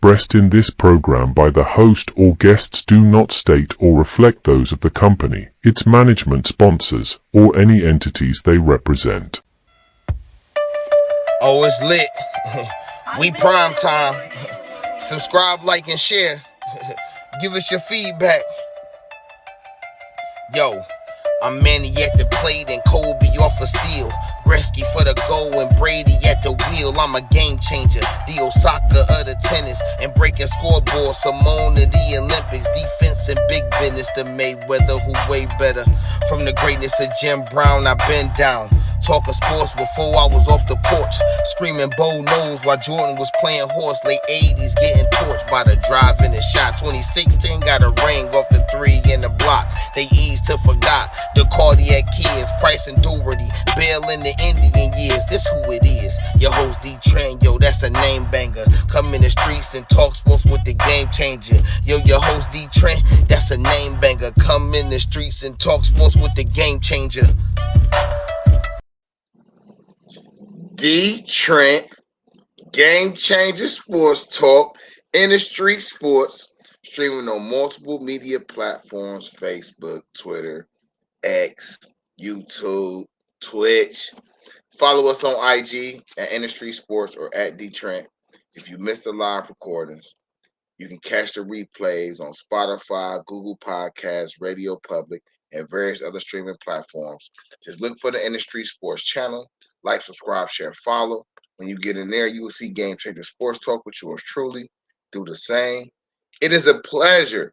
expressed in this program by the host or guests do not state or reflect those of the company, its management, sponsors, or any entities they represent. Oh, it's lit. We prime time. Subscribe, like, and share. Give us your feedback. Yo, I'm Manny at the plate and Kobe off of steel. Gretzky for the goal and Brady at the wheel. I'm a game changer, the Osaka of the tennis. And breaking scoreboard, Simone of the Olympics. Defense and big business, the Mayweather who way better. From the greatness of Jim Brown, I've been down. Talking sports before I was off the porch. Screaming Bo knows while Jordan was playing horse. Late 80s getting torched by the drive and the shot. 2016 got a ring off the 3 in the block. They eased to forgot the cardiac kids. Price and Doherty, Bell in the Indian years. This who it is. Your host Dee Trynt, yo, that's a name banger. Come in the streets and talk sports with the game changer. Yo, your host Dee Trynt, that's a name banger. Come in the streets and talk sports with the game changer. Dee Trynt, Game Changer Sports Talk, in the street sports, streaming on multiple media platforms: Facebook, Twitter, X, YouTube, Twitch. Follow us on IG at Industry Sports or at Dee Trynt. If you missed the live recordings, you can catch the replays on Spotify, Google Podcasts, Radio Public, and various other streaming platforms. Just look for the Industry Sports channel. Like, subscribe, share, follow. When you get in there, you will see Game Changer Sports Talk with yours truly. Do the same. It is a pleasure.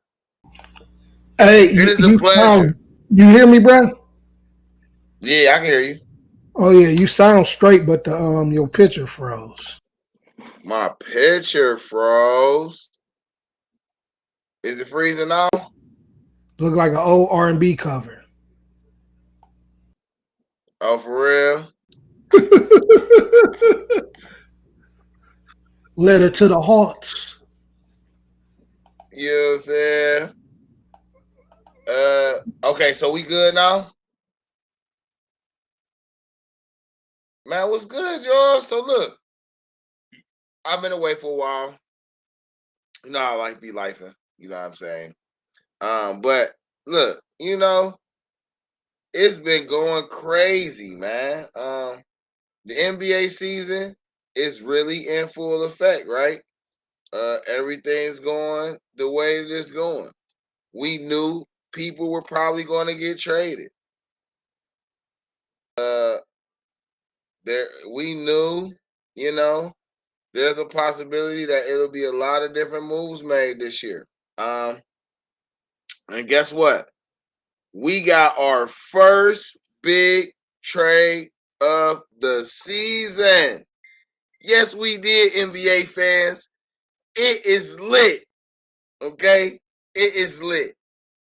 Hey, it is a pleasure. You hear me, bro? Yeah, I can hear you. Oh yeah, you sound straight, but the your picture froze. My picture froze. Is it freezing now? Look like an old R&B cover. Oh, for real? Letter to the Hearts. You know what I'm saying? Okay, so we good now? Man, what's good, y'all? So look, I've been away for a while. You know, I like be lifing. You know what I'm saying? But look, you know, it's been going crazy, man. The NBA season is really in full effect, right? Everything's going the way it is going. We knew people were probably going to get traded. We knew, you know, there's a possibility that it'll be a lot of different moves made this year. And guess what? We got our first big trade of the season. Yes, we did, NBA fans. It is lit. Okay? It is lit.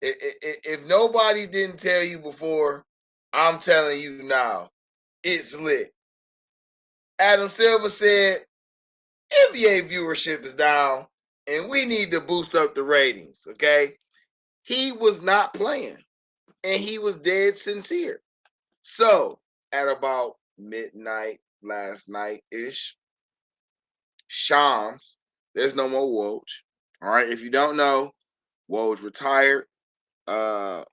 If nobody didn't tell you before, I'm telling you now. It's lit. Adam Silver said, NBA viewership is down, and we need to boost up the ratings, okay? He was not playing, and he was dead sincere. So, at about midnight last night-ish, Shams, there's no more Woj. All right, if you don't know, Woj retired. I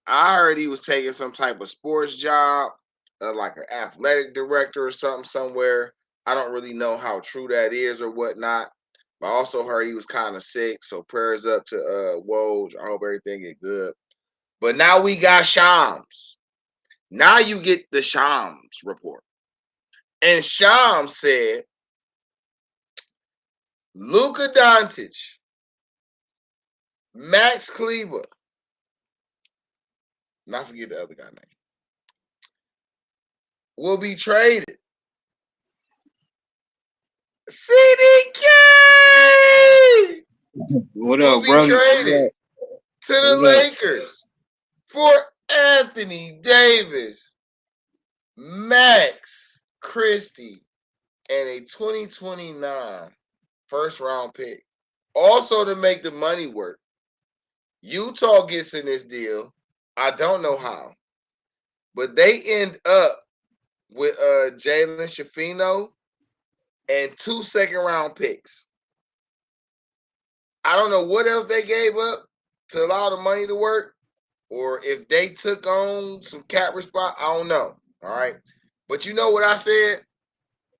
heard he was taking some type of sports job, like an athletic director or something somewhere. I don't really know how true that is or whatnot. But I also heard he was kind of sick, so prayers up to Woj. I hope everything get good. But now we got Shams. Now you get the Shams report. And Shams said, Luka Doncic, Max Kleber, not forget the other guy name, will be traded. CDK What will up, be brother? traded to the What up? Lakers for Anthony Davis, Max Christie, and a 2029 first round pick. Also to make the money work, Utah gets in this deal. I don't know how, but they end up with Jalen Shafino and 2 second round picks. I don't know what else they gave up to allow the money to work, or if they took on some cap response. I don't know. All right. But you know what I said?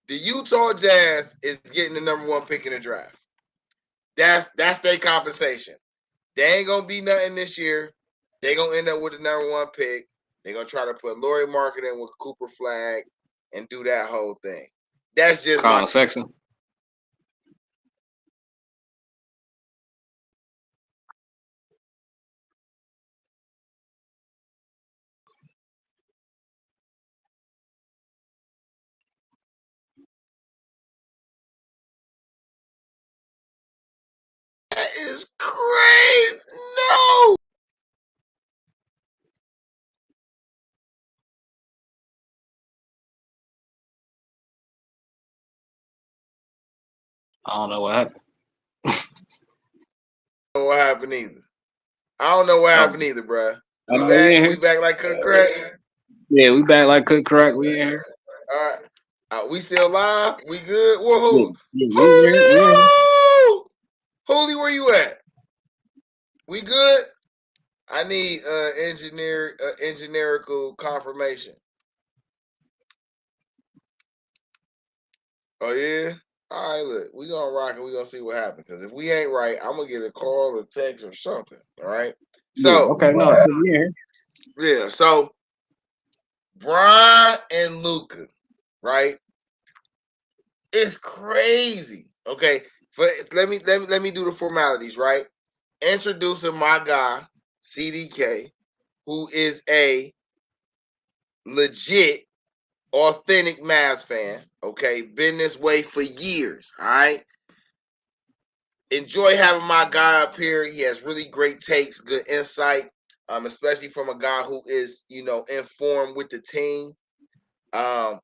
The Utah Jazz is getting the number 1 pick in the draft. That's their compensation. They ain't gonna be nothing this year. They gonna end up with the number 1 pick. They're gonna try to put Laurie Marketing with Cooper Flag and do that whole thing. That's just Colin Sexton. That is crazy. No. I don't know what happened. I don't know what happened either. I don't know what happened either, bro. We back. We back like cook crack. Yeah, we back like cook crack. We in here. All right. We still live? We good? Whoa, Yeah, Holy! Holy, where you at? We good? I need engineerical confirmation. Oh yeah? All right, look, we gonna rock and we gonna see what happens. Because if we ain't right, I'm gonna get a call, a text, or something. All right. So okay, no, we in here. Yeah, so Brian and Luka, right? It's crazy. Okay, let me do the formalities, right? Introducing my guy, CDK, who is a legit, authentic Mavs fan. Okay, been this way for years. All right. Enjoy having my guy up here. He has really great takes, good insight, especially from a guy who is, informed with the team. A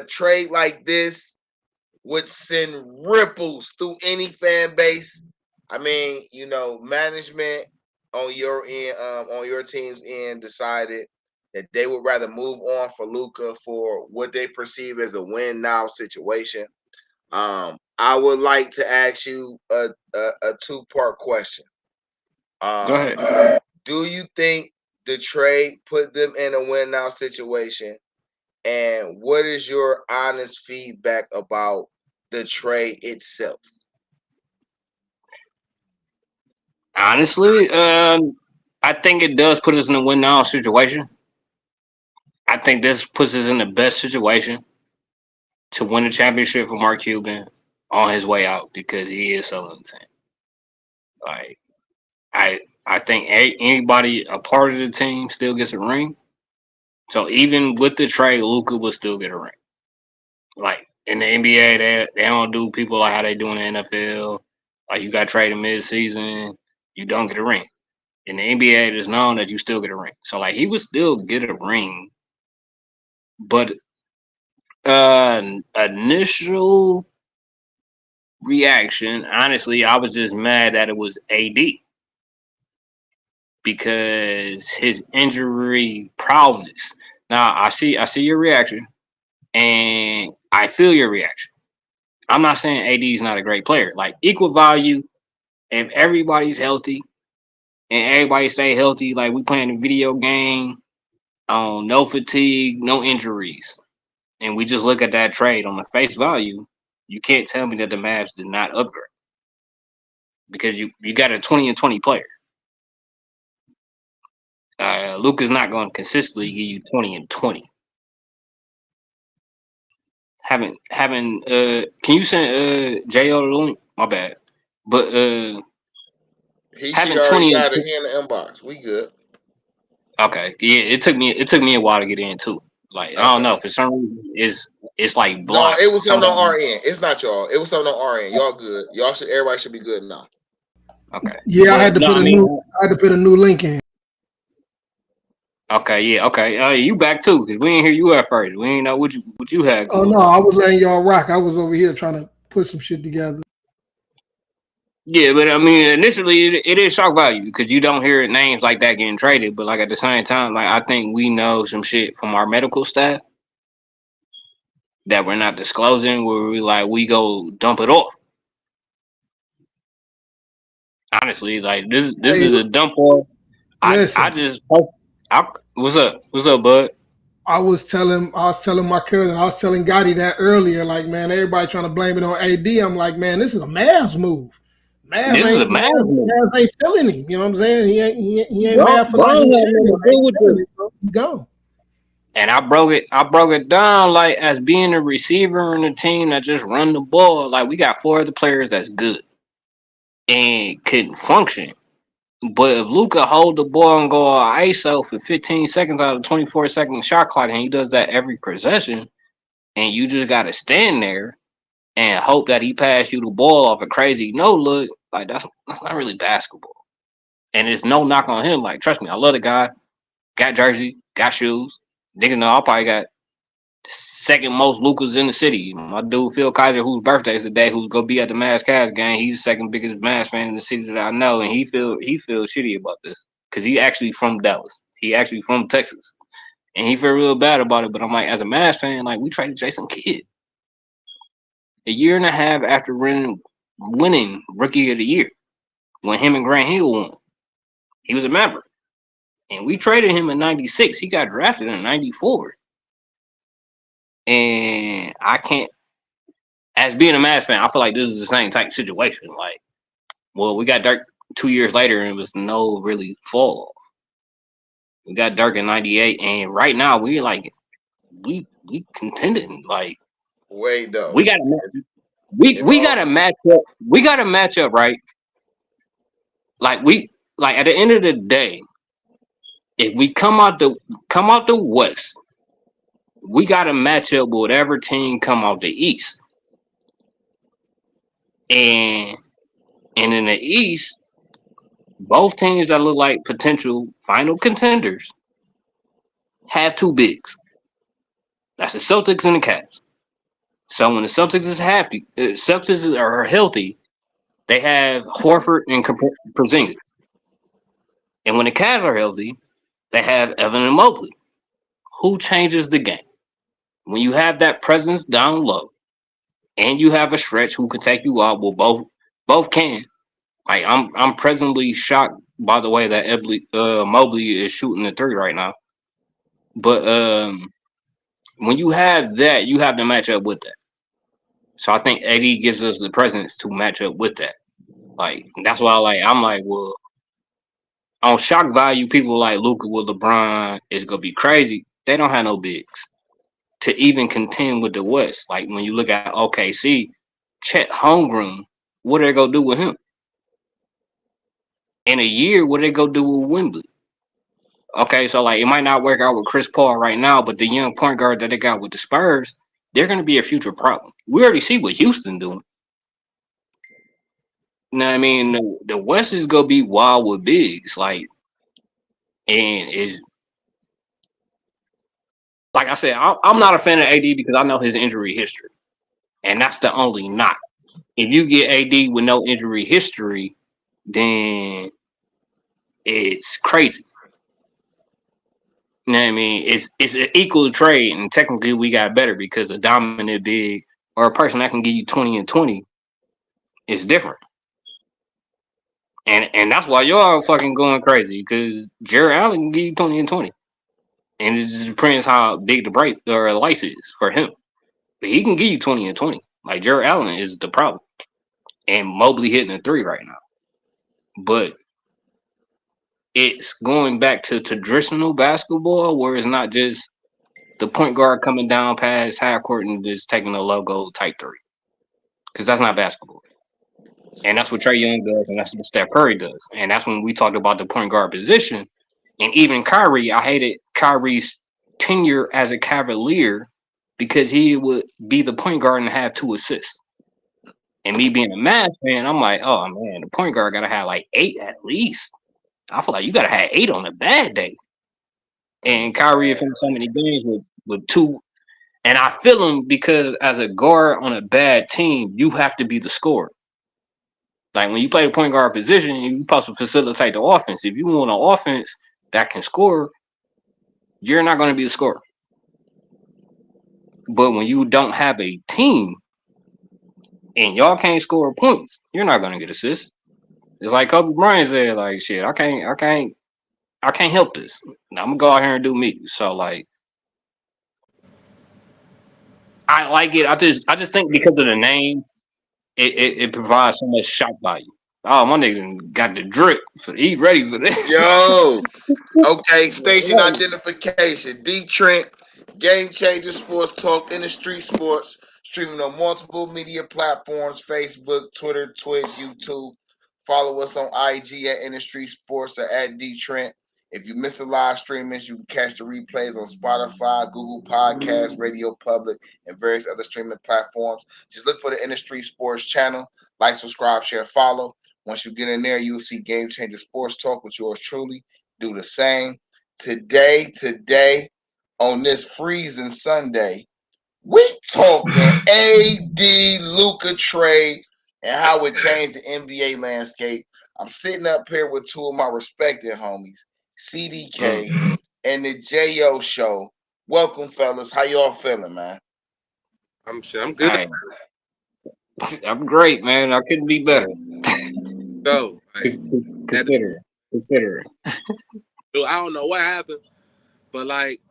trade like this would send ripples through any fan base. I mean, management on your end, on your team's end, decided that they would rather move on for Luka for what they perceive as a win now situation. I would like to ask you a 2-part question. Go ahead. Do you think the trade put them in a win now situation? And what is your honest feedback about the trade itself? Honestly, I think it does put us in a win now situation. I think this puts us in the best situation to win a championship for Mark Cuban on his way out because he is selling the team. Like, I think anybody a part of the team still gets a ring. So even with the trade, Luka will still get a ring. Like in the NBA, they don't do people like how they do in the NFL. Like you got traded mid-season, you don't get a ring. In the NBA, it is known that you still get a ring. So like he would still get a ring, but initial reaction, honestly, I was just mad that it was AD because his injury prowess. Now I see your reaction, and I feel your reaction. I'm not saying AD is not a great player. Like equal value, if everybody's healthy and everybody stay healthy, like we playing a video game, no fatigue, no injuries, and we just look at that trade on the face value, you can't tell me that the Mavs did not upgrade because you got a 20 and 20 player. Luka's not going to consistently give you 20 and 20. Can you send JO the link? My bad. But He having already 20 got it in the inbox. We good. Okay. Yeah, it took me a while to get in too. Like I don't know, for some reason it's like blocked. No, it was something on our end. It's not y'all. It was something on our end. Y'all good. Everybody should be good now. Okay. Yeah, I had to put a new link in. Okay, yeah, okay. You back too, because we ain't hear you at first. We ain't know what you had. Oh no, I was letting y'all rock. I was over here trying to put some shit together. Yeah, but I mean, initially it is shock value because you don't hear names like that getting traded. But like at the same time, like I think we know some shit from our medical staff that we're not disclosing. Where we go dump it off. Honestly, like this Hey, is a dump off. I listen, just what's up? What's up, bud? I was telling my cousin, I was telling Gotti that earlier. Like, man, everybody trying to blame it on AD. I'm like, man, this is a Mavs move. Mavs This is ain't a mad move. Mavs ain't feeling him. You know what I'm saying? He ain't Bro, mad for like Brian who had team. nothing to They do ain't with feeling this. it, bro. He gone. And I broke it down like as being a receiver in a team that just run the ball. Like we got four other players that's good and couldn't function. But if Luka hold the ball and go all ISO for 15 seconds out of 24-second shot clock, and he does that every possession, and you just gotta stand there and hope that he pass you the ball off a crazy no look, like that's not really basketball. And it's no knock on him. Like, trust me, I love the guy. Got jersey, got shoes. Niggas know I probably got second most Lucas in the city. My dude Phil Kaiser, whose birthday is today, who's gonna be at the Mavs Cavs game. He's the second biggest Mavs fan in the city that I know, and he feels shitty about this because he actually from Dallas. He actually from Texas, and he feel real bad about it. But I'm like, as a Mavs fan, like we traded Jason Kidd a year and a half after winning Rookie of the Year when him and Grant Hill won. He was a Maverick, and we traded him in '96. He got drafted in '94, and I can't. As being a Mavs fan, I feel like this is the same type of situation. Like, well, we got Dirk 2 years later, and it was no really fall off. We got Dirk in '98, and right now we contending. Like, Wait though. we got If we got to match up. We got to match up, right? Like at the end of the day, if we come out the West, we got to match up with whatever team come out the East, and in the East, both teams that look like potential final contenders have two bigs. That's the Celtics and the Cavs. So when the Celtics are healthy, they have Horford and Porzingis, and when the Cavs are healthy, they have Evan and Mobley. Who changes the game when you have that presence down low, and you have a stretch who can take you out? Well, both can. Like I'm presently shocked by the way that Mobley is shooting the three right now. But when you have that, you have to match up with that. So I think AD gives us the presence to match up with that. Like that's why I'm like, well, on shock value, people like Luka with LeBron is gonna be crazy. They don't have no bigs to even contend with the West. Like when you look at OKC, Chet Holmgren, what are they gonna do with him? In a year, what are they gonna do with Wembley? Okay, so like it might not work out with Chris Paul right now, but the young point guard that they got with the Spurs, they're gonna be a future problem. We already see what Houston doing. You know what I mean? The West is gonna be wild with bigs, like, and is like I said, I'm not a fan of AD because I know his injury history, and that's the only knock. If you get AD with no injury history, then it's crazy. You know what I mean? It's an equal trade, and technically we got better because a dominant big or a person that can give you 20 and 20 is different. And that's why y'all fucking going crazy because Jared Allen can give you 20 and 20. And it just depends how big the break or lice is for him. But he can give you 20 and 20. Like Jared Allen is the problem. And Mobley hitting a three right now. But it's going back to traditional basketball where it's not just the point guard coming down past half court and just taking a logo type three. Because that's not basketball. And that's what Trey Young does, and that's what Steph Curry does. And that's when we talked about the point guard position. And even Kyrie, I hated Kyrie's tenure as a Cavalier because he would be the point guard and have 2 assists. And me being a Mavs fan, I'm like, oh man, the point guard gotta have like 8 at least. I feel like you gotta have 8 on a bad day. And Kyrie have finished so many games with 2. And I feel him because as a guard on a bad team, you have to be the scorer. Like when you play the point guard position, you're supposed to facilitate the offense. If you want an offense that can score, you're not going to be the scorer. But when you don't have a team and y'all can't score points, you're not going to get assists. It's like Kobe Bryant said, like, shit, I can't help this. I'm gonna go out here and do me. So like, I like it. I just think because of the names, it provides so much shock value. Oh, my nigga got the drip. He ready for this. Yo, okay, station identification. Dee Trynt, Game Changer Sports Talk in the Street Sports, streaming on multiple media platforms: Facebook, Twitter, Twitch, YouTube. Follow us on IG at In the Street Sports or at Dee Trynt. If you missed the live streamings, you can catch the replays on Spotify, Google Podcasts, Radio Public, and various other streaming platforms. Just look for the In the Street Sports channel. Like, subscribe, share, follow. Once you get in there, you'll see Game Changer Sports Talk with yours truly. Do the same. Today, on this freezing Sunday, we talking AD Luka trade and how it changed the NBA landscape. I'm sitting up here with two of my respected homies, CDK and the JO Show. Welcome, fellas. How y'all feeling, man? I'm good. Hey, I'm great, man. I couldn't be better. So, Consider. Dude, I don't know what happened, but like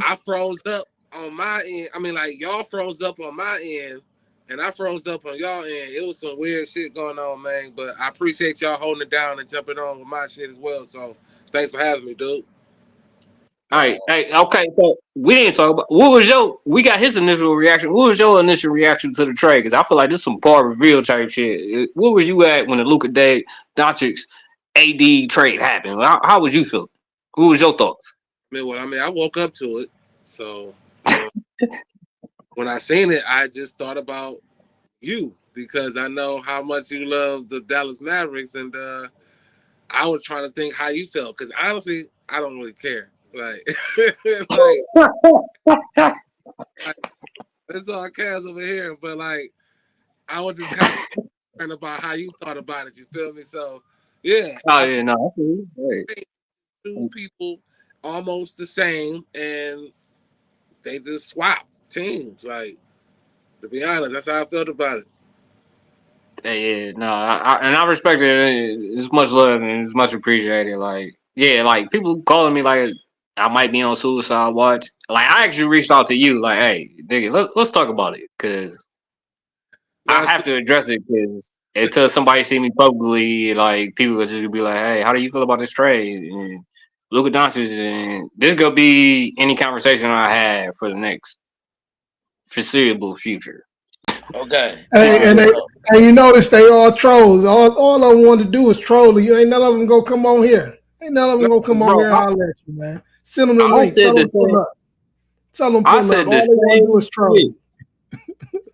I froze up on my end. I mean, like y'all froze up on my end, and I froze up on y'all end. It was some weird shit going on, man. But I appreciate y'all holding it down and jumping on with my shit as well. So thanks for having me, dude. All right, hey, okay. So we didn't talk about we got his initial reaction. What was your initial reaction to the trade? Because I feel like this is some part reveal type shit. What was you at when the Luka Doncic AD trade happened? How was you feeling? What was your thoughts? I woke up to it. So when I seen it, I just thought about you because I know how much you love the Dallas Mavericks, and I was trying to think how you felt because honestly, I don't really care. Like, that's all I cares over here. But like, I was just kind of concerned about how you thought about it. You feel me? So yeah. Oh yeah, no. Right. Two people almost the same, and they just swapped teams. Like, to be honest, that's how I felt about it. Yeah, no, I respect it. It's much love and it's much appreciated. Like, yeah, like people calling me like I might be on suicide watch. Like, I actually reached out to you, like, hey, nigga, let's talk about it, because I have to address it. Because until somebody see me publicly, like people will just be like, hey, how do you feel about this trade? And Luka Doncic, and this gonna be any conversation I have for the next foreseeable future. Okay. Hey, and you notice they all trolls. All I want to do is troll you. Ain't none of them gonna come on here. Ain't none of them gonna come on here and holler at you, man. Send them the link. Tell them pull up. Tell them pull up. All they want to do is troll.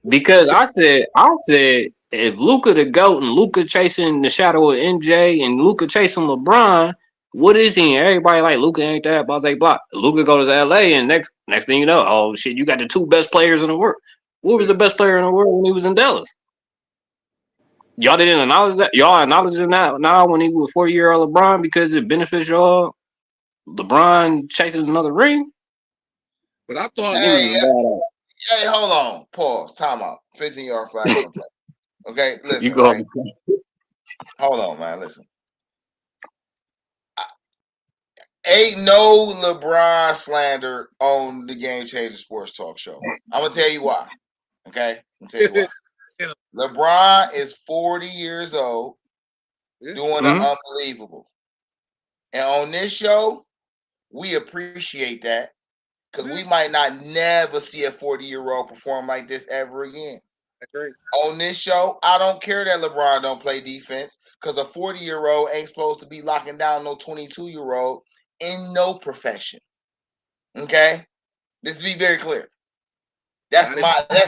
Because I said if Luka the GOAT and Luka chasing the shadow of MJ and Luka chasing LeBron, what is he? Everybody like Luka ain't that blah blah. Luka goes to LA and next thing you know, oh shit, you got the two best players in the world. Who was the best player in the world when he was in Dallas? Y'all didn't acknowledge that. Y'all acknowledging that now when he was 40-year-old LeBron because it benefits y'all. LeBron chasing another ring. But I thought, hey, hold on, pause, time out. 15-yard flag on the play. Okay, listen. You go. Right? Hold on, man. Listen. Ain't no LeBron slander on the Game Changer Sports Talk Show. I'm gonna tell you why. Okay, I'm gonna tell you why. LeBron is 40 years old, doing the unbelievable, and on this show, we appreciate that because we might not never see a 40-year-old perform like this ever again. On this show, I don't care that LeBron don't play defense because a 40-year-old ain't supposed to be locking down no 22-year-old in no profession. Okay? Let's be very clear. That's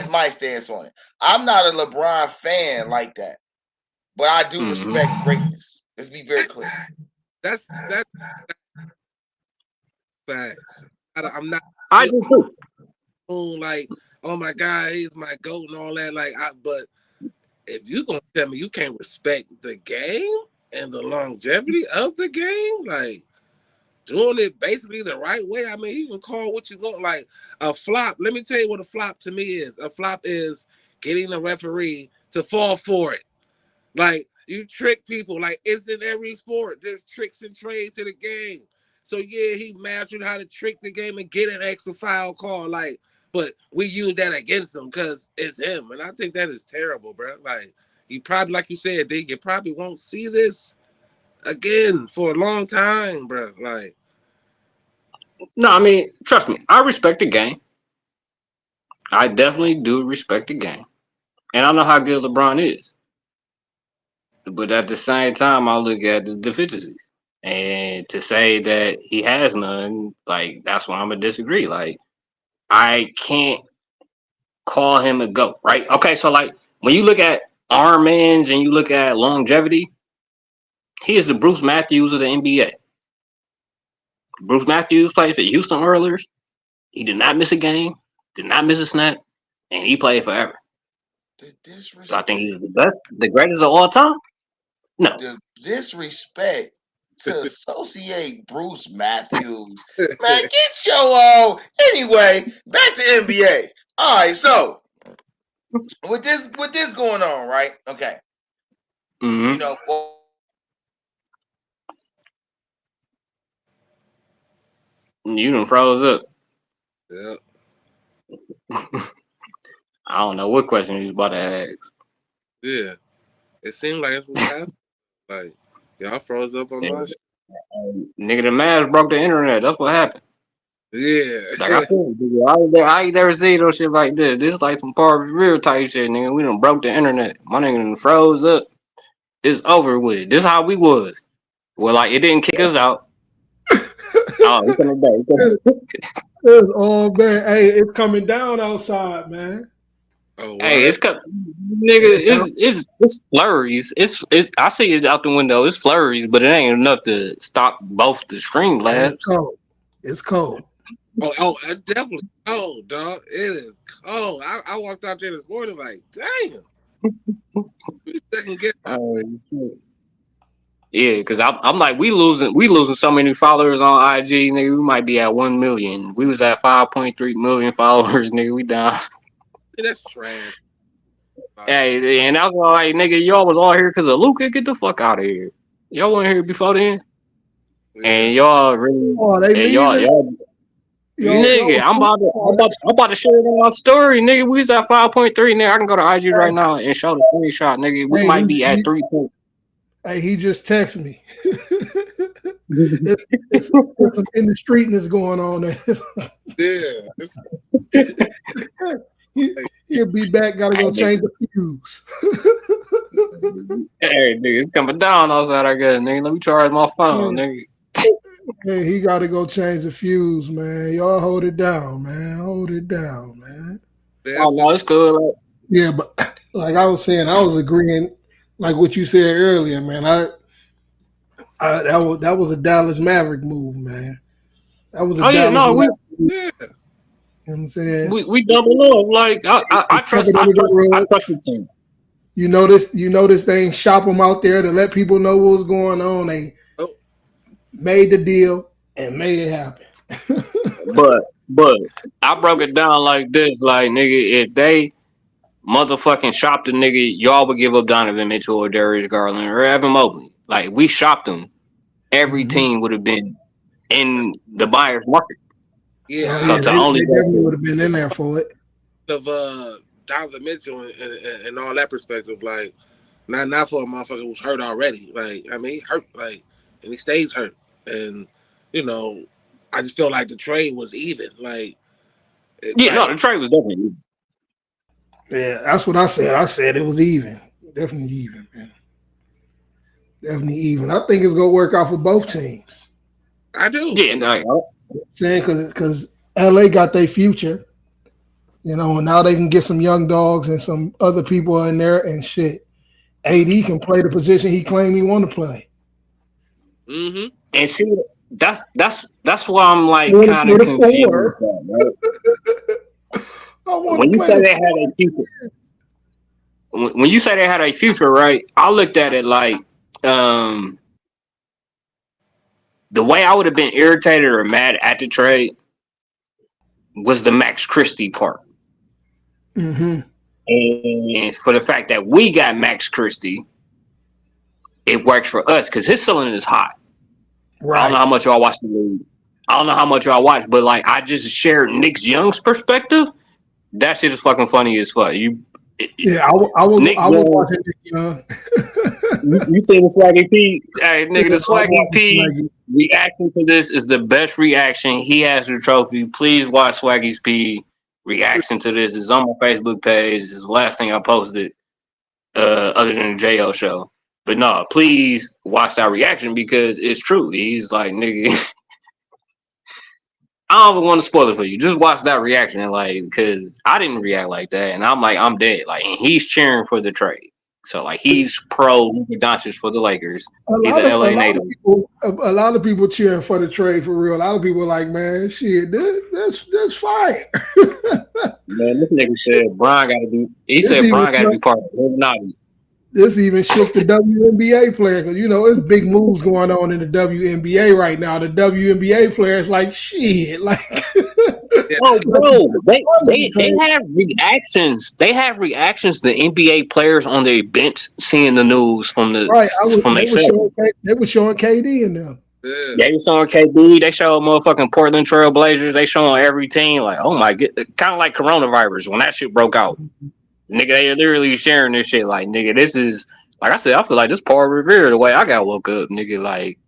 my stance on it. I'm not a LeBron fan like that, but I do respect greatness. Let's be very clear. That's facts. I'm not. I do too. Like, oh my God, he's my GOAT and all that. Like, but if you gonna tell me you can't respect the game and the longevity of the game, like doing it basically the right way. I mean, you can call what you want. Like a flop. Let me tell you what a flop to me is. A flop is getting the referee to fall for it. Like You trick people. Like, it's in every sport. There's tricks and trades in the game. So, yeah, he mastered how to trick the game and get an extra foul call. Like, but we use that against him because it's him. And I think that is terrible, bro. Like, you probably, like you said, D, you probably won't see this again for a long time, bro. Like, No, I mean, trust me, I respect the game. I definitely do respect the game. And I know how good LeBron is. But at the same time, I look at the deficiencies. And to say that he has none, like, that's why I'm going to disagree. Like, I can't call him a GOAT, right? Okay, so, like, when you look at armbands and you look at longevity, he is the Bruce Matthews of the NBA. Bruce Matthews played for Houston Oilers. He did not miss a game, did not miss a snap, and he played forever. So I think he's the best, the greatest of all time. No. The disrespect to associate Bruce Matthews. Man, get your anyway, back to NBA. All right, so with this going on, right? Okay. Mm-hmm. You know, you done froze up. Yeah. I don't know what question you was about to ask. Yeah. It seemed like that's what happened. Like, y'all froze up on my shit. Nigga, the Mavs broke the internet. That's what happened. Yeah. Like I said, I ain't never seen no shit like this. This is like some Harvey Real type shit, nigga. We done broke the internet. My nigga done froze up. It's over with. This is how we was. Well, like, it didn't kick us out. Oh, it's coming back. It's all bad. Hey, it's coming down outside, man. Oh, hey, it's nigga, it's flurries. It's I see it out the window. It's flurries, but it ain't enough to stop both the stream labs. It's cold. Oh, definitely cold, dog. It is cold. I walked out there this morning like, damn. Yeah, because I'm like, we losing so many followers on IG, nigga. We might be at 1 million. We was at 5.3 million followers, nigga. We down. That's trash. Hey, and I was like, nigga, y'all was all here because of Luka. Get the fuck out of here. Y'all weren't here before then. Yeah. And y'all really, y'all. Nigga, I'm about to share it on my story, nigga. We was at 5.3, nigga. I can go to IG right now and show the screenshot, nigga. We might be at 3. Hey, he just texted me. It's some in the streetness going on there. Yeah. He'll be back. Gotta go change the fuse. Hey, nigga, it's coming down outside. I guess, nigga. Let me charge my phone, nigga. Hey, he got to go change the fuse, man. Y'all hold it down, man. Hold it down, man. Oh no, it's good. Yeah, but like I was saying, I was agreeing, like what you said earlier, man. That was a Dallas Maverick move, man. That was a You know what I'm saying? We double up. Like I trust the team. You notice they ain't shop them out there to let people know what's going on. They made the deal and made it happen. but I broke it down like this, like, nigga, if they motherfucking shopped the nigga, y'all would give up Donovan Mitchell or Darius Garland or Evan Mobley. Like, we shopped them. Every team would have been in the buyer's market. Yeah, so they definitely would have been in there for it. Of Donovan Mitchell and all that perspective, like, not for a motherfucker who's hurt already. Like, I mean, he hurt, like, and he stays hurt. And, you know, I just feel like the trade was even. Like, the trade was definitely even. Yeah, that's what I said. I said it was even. Definitely even, man. Definitely even. I think it's gonna work out for both teams. I do. Yeah, saying because LA got their future, you know, and now they can get some young dogs and some other people in there and shit. AD can play the position he claimed he want to play. Mm-hmm. And see, that's why I'm like kind of confused. When you say they had a future, when you say they had a future, right? I looked at it like the way I would have been irritated or mad at the trade was the Max Christie part. Mm-hmm. And for the fact that we got Max Christie, it works for us because his ceiling is high. Right. I don't know how much y'all watch the league. I don't know how much y'all watch, but like I just shared Nick Young's perspective. That shit is fucking funny as fuck. Yeah, I was watching Nick Young. You see the Swaggy P? Hey, nigga, the Swaggy P reaction to this is the best reaction. He has the trophy. Please watch Swaggy's P reaction to this. It's on my Facebook page. It's the last thing I posted, other than the JO show. But no, please watch that reaction because it's true. He's like, nigga, I don't even want to spoil it for you. Just watch that reaction, and like, because I didn't react like that, and I'm like, I'm dead. Like, and he's cheering for the trade. So like, he's pro Luka Doncic for the Lakers. He's an LA native. A lot of people cheering for the trade for real. A lot of people are like, man, shit, that's fire. Man, this nigga said Brian got to be. He said Brian got to be part of the Illuminati. This even shook the WNBA player because there's big moves going on in the WNBA right now. The WNBA players like shit, like. Oh, bro, they have reactions. They have reactions to NBA players on their bench seeing the news from the They were showing KD in them. Yeah. They were showing KD. They showed motherfucking Portland Trail Blazers. They showing every team like, oh my god, kind of like coronavirus when that shit broke out. Nigga, they literally sharing this shit like, nigga, this is like I said. I feel like this Paul Revere the way I got woke up, nigga. Like,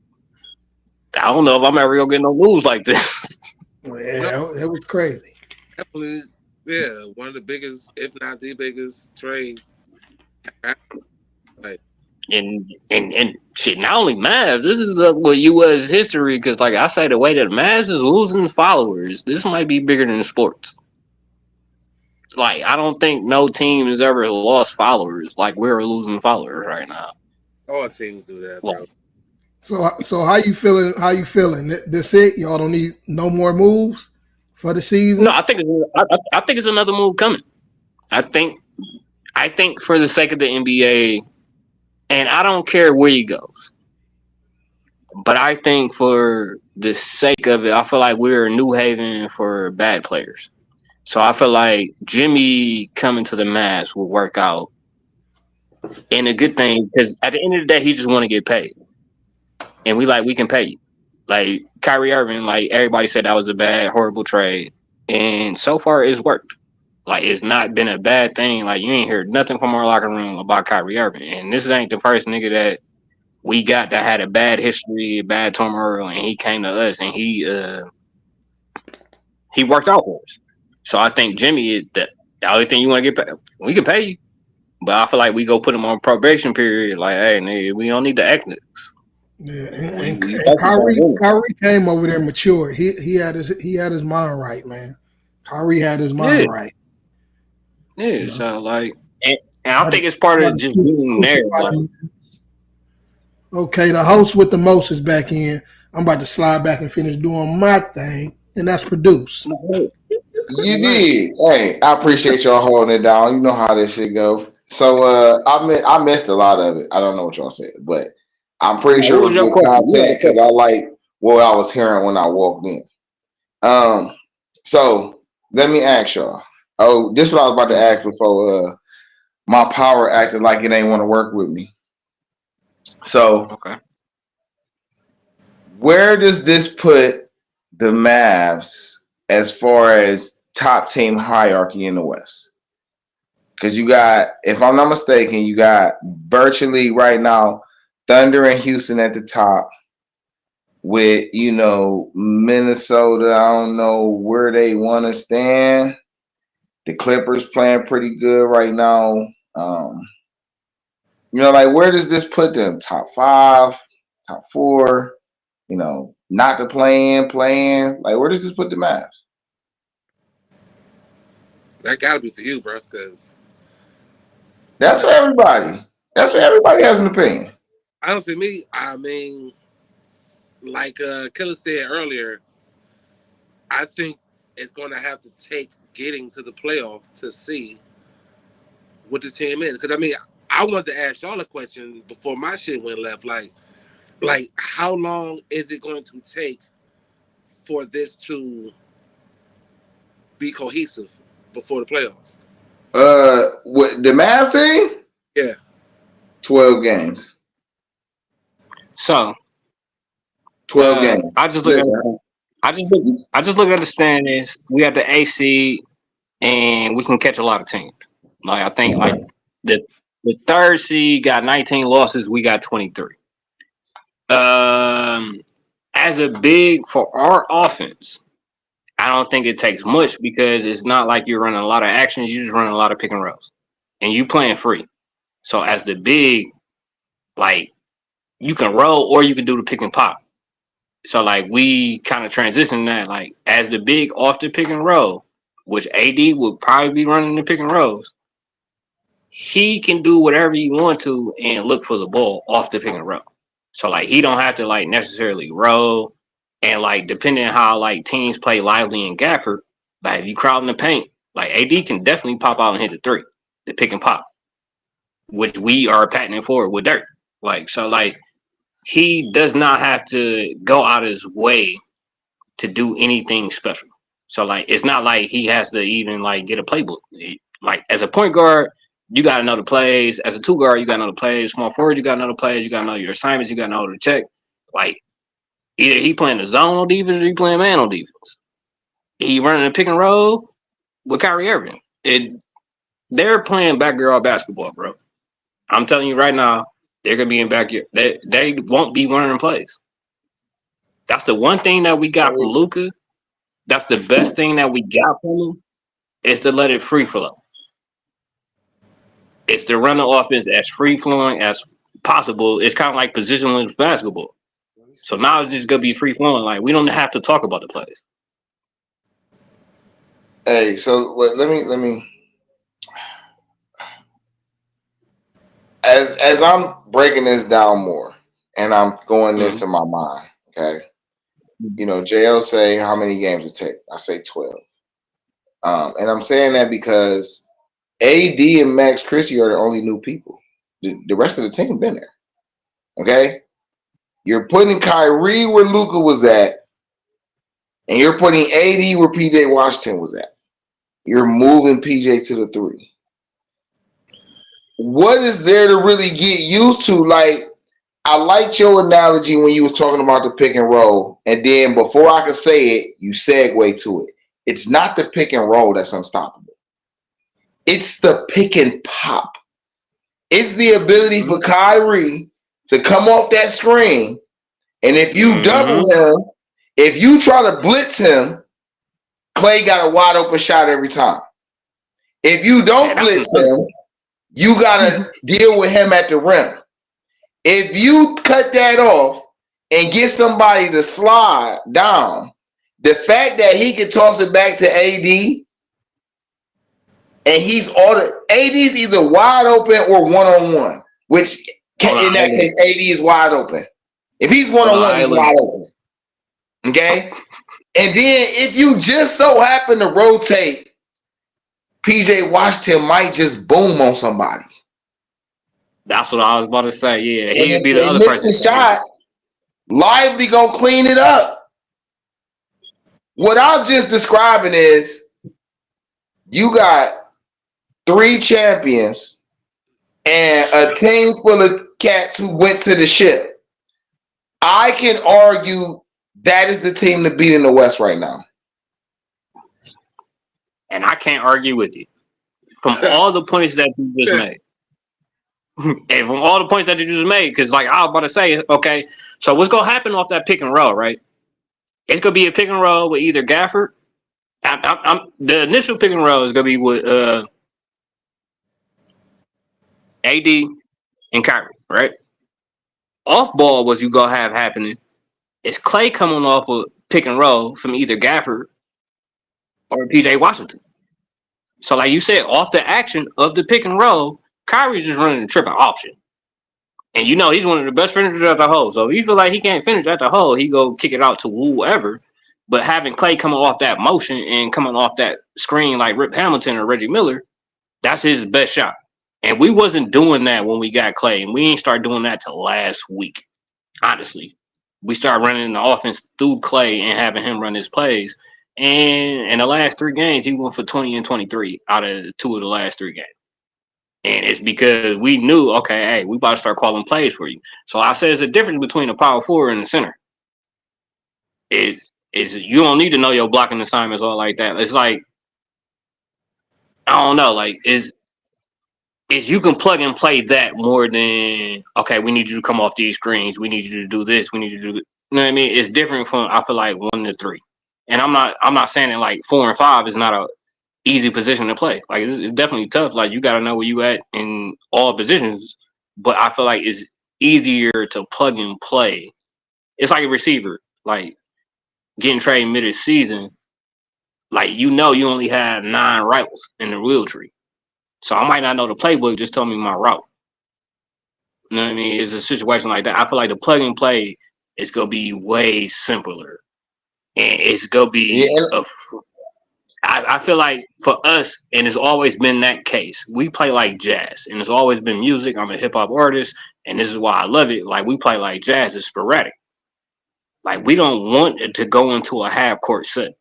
I don't know if I'm ever gonna get no news like this. Yeah, that was crazy. Definitely, yeah, one of the biggest, if not the biggest trades. Like, and shit, not only Mavs, this is what U.S. history because, like I say, the way that Mavs is losing followers, this might be bigger than sports. Like, I don't think no team has ever lost followers like we're losing followers right now. All teams do that, bro. So how you feeling? How you feeling? That's it. Y'all don't need no more moves for the season. No, I think it's another move coming. I think for the sake of the NBA, and I don't care where he goes, but I think for the sake of it, I feel like we're a New Haven for bad players. So I feel like Jimmy coming to the Mavs will work out, and a good thing because at the end of the day, he just want to get paid. And we can pay you. Like Kyrie Irving, like everybody said that was a bad, horrible trade. And so far it's worked. Like it's not been a bad thing. Like you ain't heard nothing from our locker room about Kyrie Irving. And this ain't the first nigga that we got that had a bad history, bad turmoil, and he came to us and he worked out for us. So I think Jimmy is the only thing you want to get paid. We can pay you. But I feel like we go put him on probation period. Like, hey, nigga, we don't need the ethics. Yeah, and Kyrie came over there mature. He had his mind right, man. Kyrie had his mind right. Yeah, so like, and I think it's part of just being there. Like, okay, the host with the most is back in. I'm about to slide back and finish doing my thing, and that's produce. You did. Hey, I appreciate y'all holding it down. You know how this shit go. So I missed a lot of it. I don't know what y'all said, but I'm pretty sure it was good content because I like what I was hearing when I walked in. So let me ask y'all. Oh, this is what I was about to ask before my power acted like it ain't want to work with me. So where does this put the Mavs as far as top team hierarchy in the West? Because you got, if I'm not mistaken, you got virtually right now Thunder and Houston at the top with, Minnesota. I don't know where they want to stand. The Clippers playing pretty good right now. Like where does this put them? Top 5, top 4, not the playing. Like where does this put the Mavs? That gotta be for you, bro, because that's for everybody. That's for everybody has an opinion. Honestly, me, I mean, like Killer said earlier, I think it's going to have to take getting to the playoffs to see what the team is. Because, I mean, I wanted to ask y'all a question before my shit went left. Like how long is it going to take for this to be cohesive before the playoffs? What the Mavs team? Yeah. 12 games. So 12 games. I just look at the standings. We got the AC, and we can catch a lot of teams. Like I think like the third seed got 19 losses. We got 23. As a big for our offense, I don't think it takes much because it's not like you're running a lot of actions. You just running a lot of pick and rolls, and you playing free. So as the big, like you can roll or you can do the pick and pop. So like we kind of transition that like as the big off the pick and roll, which AD would probably be running the pick and rolls. He can do whatever you want to and look for the ball off the pick and roll. So like he don't have to like necessarily roll and like depending on how like teams play Lively and Gafford, like if you crowd in the paint, like AD can definitely pop out and hit the three, the pick and pop, which we are patenting for with Dirk. Like so like he does not have to go out of his way to do anything special. So like it's not like he has to even like get a playbook. Like as a point guard, you got to know the plays. As a two guard, you got to know the plays. Small forward, you got to know the plays. You got to know your assignments. You got to know to check. Like either he playing the zone on defense or he playing man on defense. He running a pick and roll with Kyrie Irving. They're playing backyard basketball, bro. I'm telling you right now, they're gonna be in backyard. They won't be running plays. That's the one thing that we got from Luka. That's the best thing that we got from him is to let it free flow. It's to run the offense as free flowing as possible. It's kind of like positionless basketball. So now it's just gonna be free flowing. Like we don't have to talk about the plays. Hey, so let me. As I'm breaking this down more, and I'm going this in my mind. Okay, you know, JL say how many games it take. I say 12. And I'm saying that because AD and Max Christie are the only new people. The rest of the team been there. Okay? You're putting Kyrie where Luka was at, and you're putting AD where PJ Washington was at. You're moving PJ to the 3. What is there to really get used to? Like, I liked your analogy when you was talking about the pick and roll, and then before I could say it, you segue to it. It's not the pick and roll that's unstoppable. It's the pick and pop. It's the ability for Kyrie to come off that screen, and if you double him, if you try to blitz him, Clay got a wide open shot every time. If you don't blitz him, you got to deal with him at the rim. If you cut that off and get somebody to slide down, the fact that he can toss it back to AD, and AD's either wide open or one-on-one, which in that case, AD is wide open. If he's one-on-one, he's wide open. Okay? And then if you just so happen to rotate, PJ Washington might just boom on somebody. That's what I was about to say. Yeah, he'd be the other person. The shot, Lively gonna clean it up. What I'm just describing is you got 3 champions and a team full of cats who went to the ship. I can argue that is the team to beat in the West right now. And I can't argue with you. From all the points that you just made. And from all the points that you just made, because like I was about to say, okay, so what's gonna happen off that pick and roll, right? It's gonna be a pick and roll with either Gafford. The initial pick and roll is gonna be with AD and Kyrie, right? Off ball, what you gonna have happening is Clay coming off a pick and roll from either Gafford or PJ Washington. So like you said, off the action of the pick and roll, Kyrie's just running a tripping option. And you know he's one of the best finishers at the hole. So if you feel like he can't finish at the hole, he go kick it out to whoever. But having Clay coming off that motion and coming off that screen like Rip Hamilton or Reggie Miller, that's his best shot. And we wasn't doing that when we got Clay. And we ain't start doing that till last week. Honestly. We started running the offense through Clay and having him run his plays. And in the last 3 games, he went for 20 and 23 out of 2 of the last 3 games. And it's because we knew, okay, hey, we about to start calling plays for you. So I said there's a difference between a power forward and a center. Is you don't need to know your blocking assignments all like that. It's like, I don't know, like is you can plug and play that more than, okay, we need you to come off these screens, we need you to do this, we need you to do, you know what I mean? It's different from, I feel like, 1 to 3. And I'm not saying that like 4 and 5 is not a easy position to play. Like it's definitely tough. Like you got to know where you at in all positions. But I feel like it's easier to plug and play. It's like a receiver, like getting traded mid season. Like you only have 9 routes in the wheel tree, so I might not know the playbook. Just tell me my route. You know what I mean? It's a situation like that. I feel like the plug and play is gonna be way simpler, and it's gonna be I feel like for us, and it's always been that case, we play like jazz, and it's always been music. I'm a hip hop artist, and this is why I love it. Like we play like jazz, it's sporadic. Like we don't want it to go into a half court set.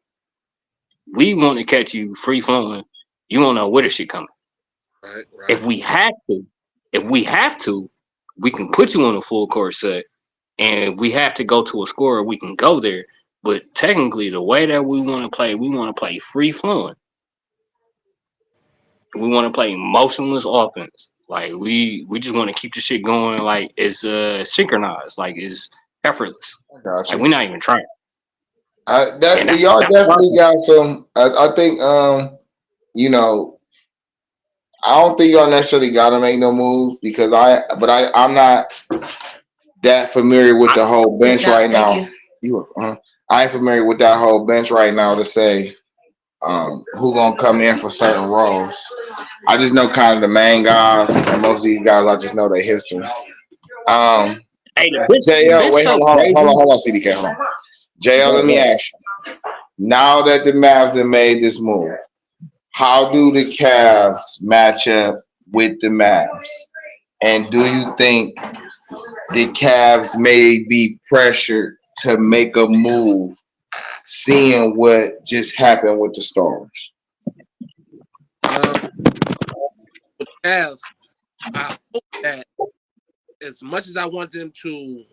We want to catch you free flowing. You don't know where the shit coming. Right. If we have to, we can put you on a full court set, and if we have to go to a scorer, we can go there. But technically, the way that we want to play free flowing. We want to play motionless offense. Like we just want to keep the shit going. Like it's synchronized. Like it's effortless. Gotcha. Like we're not even trying. Y'all definitely got some. I think you know, I don't think y'all necessarily got to make no moves because I'm not that familiar with the whole bench right now. I ain't familiar with that whole bench right now to say who gonna come in for certain roles. I just know kind of the main guys, and most of these guys I just know their history. Hey, JL, wait, hold on, CDK, hold on. JL, let me ask you. Now that the Mavs have made this move, how do the Cavs match up with the Mavs? And do you think the Cavs may be pressured to make a move, seeing what just happened with the Stars? With the Cavs, I hope that as much as I want them to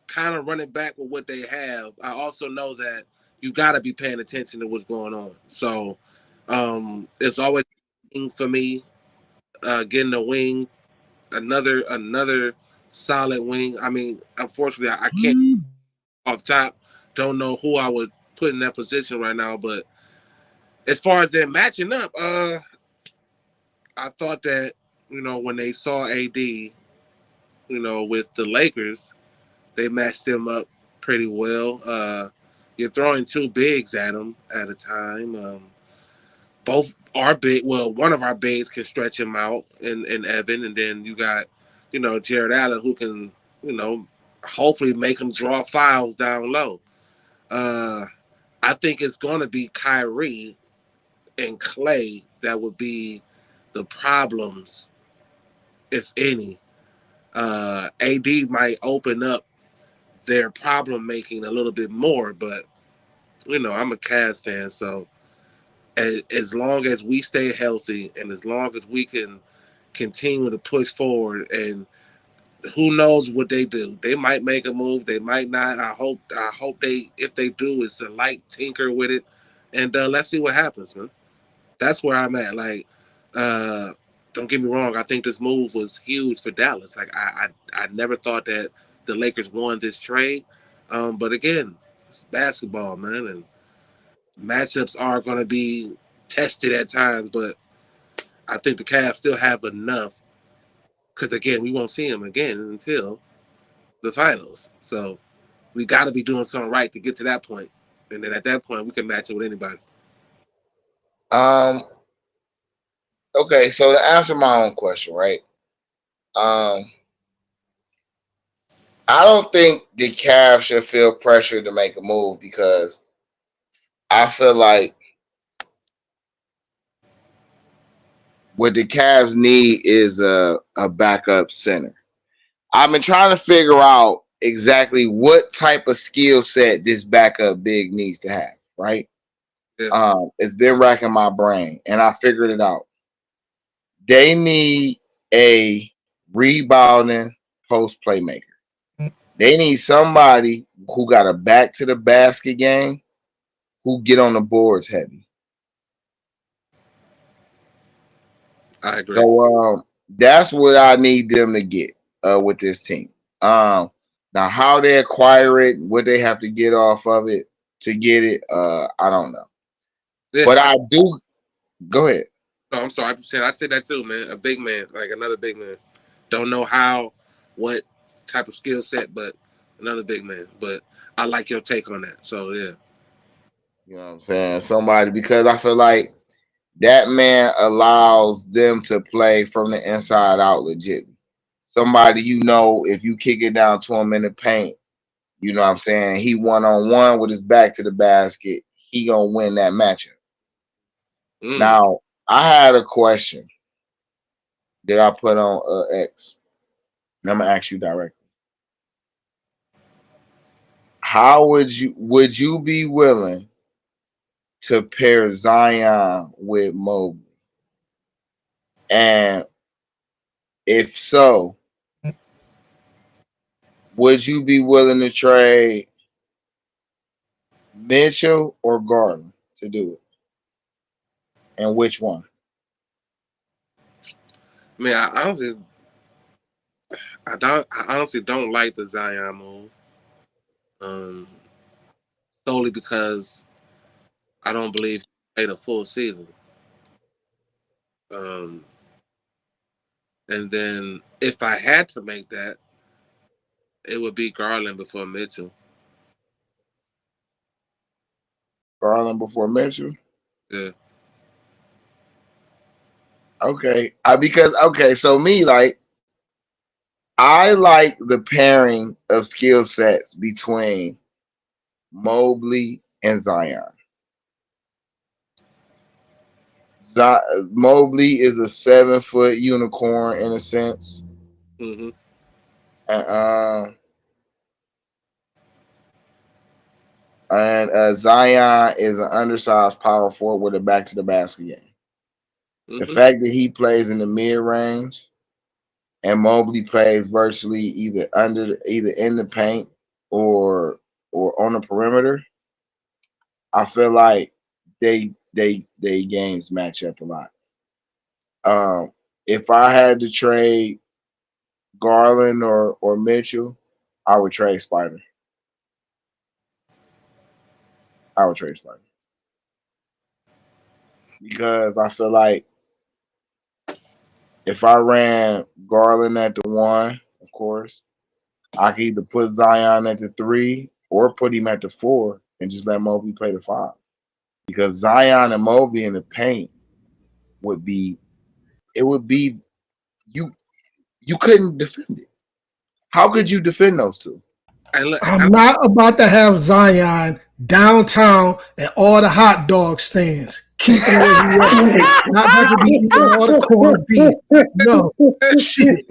kind of run it back with what they have, I also know that you got to be paying attention to what's going on. So it's always for me getting a wing, another solid wing. I mean, unfortunately, I can't off top. Don't know who I would put in that position right now, but as far as them matching up, I thought that when they saw AD, with the Lakers, they matched him up pretty well. You're throwing 2 bigs at him at a time. Both are big. Well, one of our bigs can stretch him out in Evan, and then you got, Jared Allen who can, hopefully make him draw fouls down low. I think it's going to be Kyrie and Clay that would be the problems, if any. AD might open up their problem making a little bit more, but I'm a Cavs fan, so as long as we stay healthy and as long as we can continue to push forward, and who knows what they do, they might make a move, they might not. I hope they, if they do, it's a light tinker with it, and let's see what happens, man. That's where I'm at. Like, don't get me wrong, I think this move was huge for Dallas. Like I never thought that the Lakers won this trade. But again, it's basketball, man, and matchups are going to be tested at times. But I think the Cavs still have enough because, again, we won't see them again until the finals. So we got to be doing something right to get to that point. And then at that point, we can match it with anybody. Okay, so to answer my own question, right? I don't think the Cavs should feel pressure to make a move because I feel like what the Cavs need is a backup center. I've been trying to figure out exactly what type of skill set this backup big needs to have, right? Yeah. It's been racking my brain, and I figured it out. They need a rebounding post playmaker. They need somebody who got a back to the basket game, who get on the boards heavy. I agree. So that's what I need them to get with this team. Now how they acquire it, what they have to get off of it to get it, I don't know. Yeah. But I do. Go ahead. No, I'm sorry. I said that too, man. A big man, like another big man. Don't know how, what type of skill set, but another big man. But I like your take on that. So yeah. You know what I'm saying? Somebody, because I feel like that man allows them to play from the inside out legit. Somebody, if you kick it down to him in the paint, you know what I'm saying, he one-on-one with his back to the basket, he gonna win that matchup. Now, I had a question that I put on X. And I'm gonna ask you directly. How would you be willing to pair Zion with Mobley? And if so, would you be willing to trade Mitchell or Garland to do it? And which one? Man, I honestly don't like the Zion move. Solely because I don't believe he played a full season. And then if I had to make that, it would be Garland before Mitchell. Garland before Mitchell? Yeah. Okay. So me, I like the pairing of skill sets between Mobley and Zion. Mobley is a 7-foot unicorn in a sense. Mm-hmm. And Zion is an undersized power forward with a back to the basket game. Mm-hmm. The fact that he plays in the mid range and Mobley plays virtually either in the paint or on the perimeter, I feel like they games match up a lot. If I had to trade Garland or Mitchell, I would trade Spider. Because I feel like if I ran Garland at the 1, of course, I could either put Zion at the 3 or put him at the 4 and just let Mobley play the 5. Because Zion and Mobley in the paint would be you couldn't defend it. How could you defend those two? I'm not about to have Zion downtown at all the hot dog stands. Keep him where he at. Not about to be eating all the corned beef. No, shit.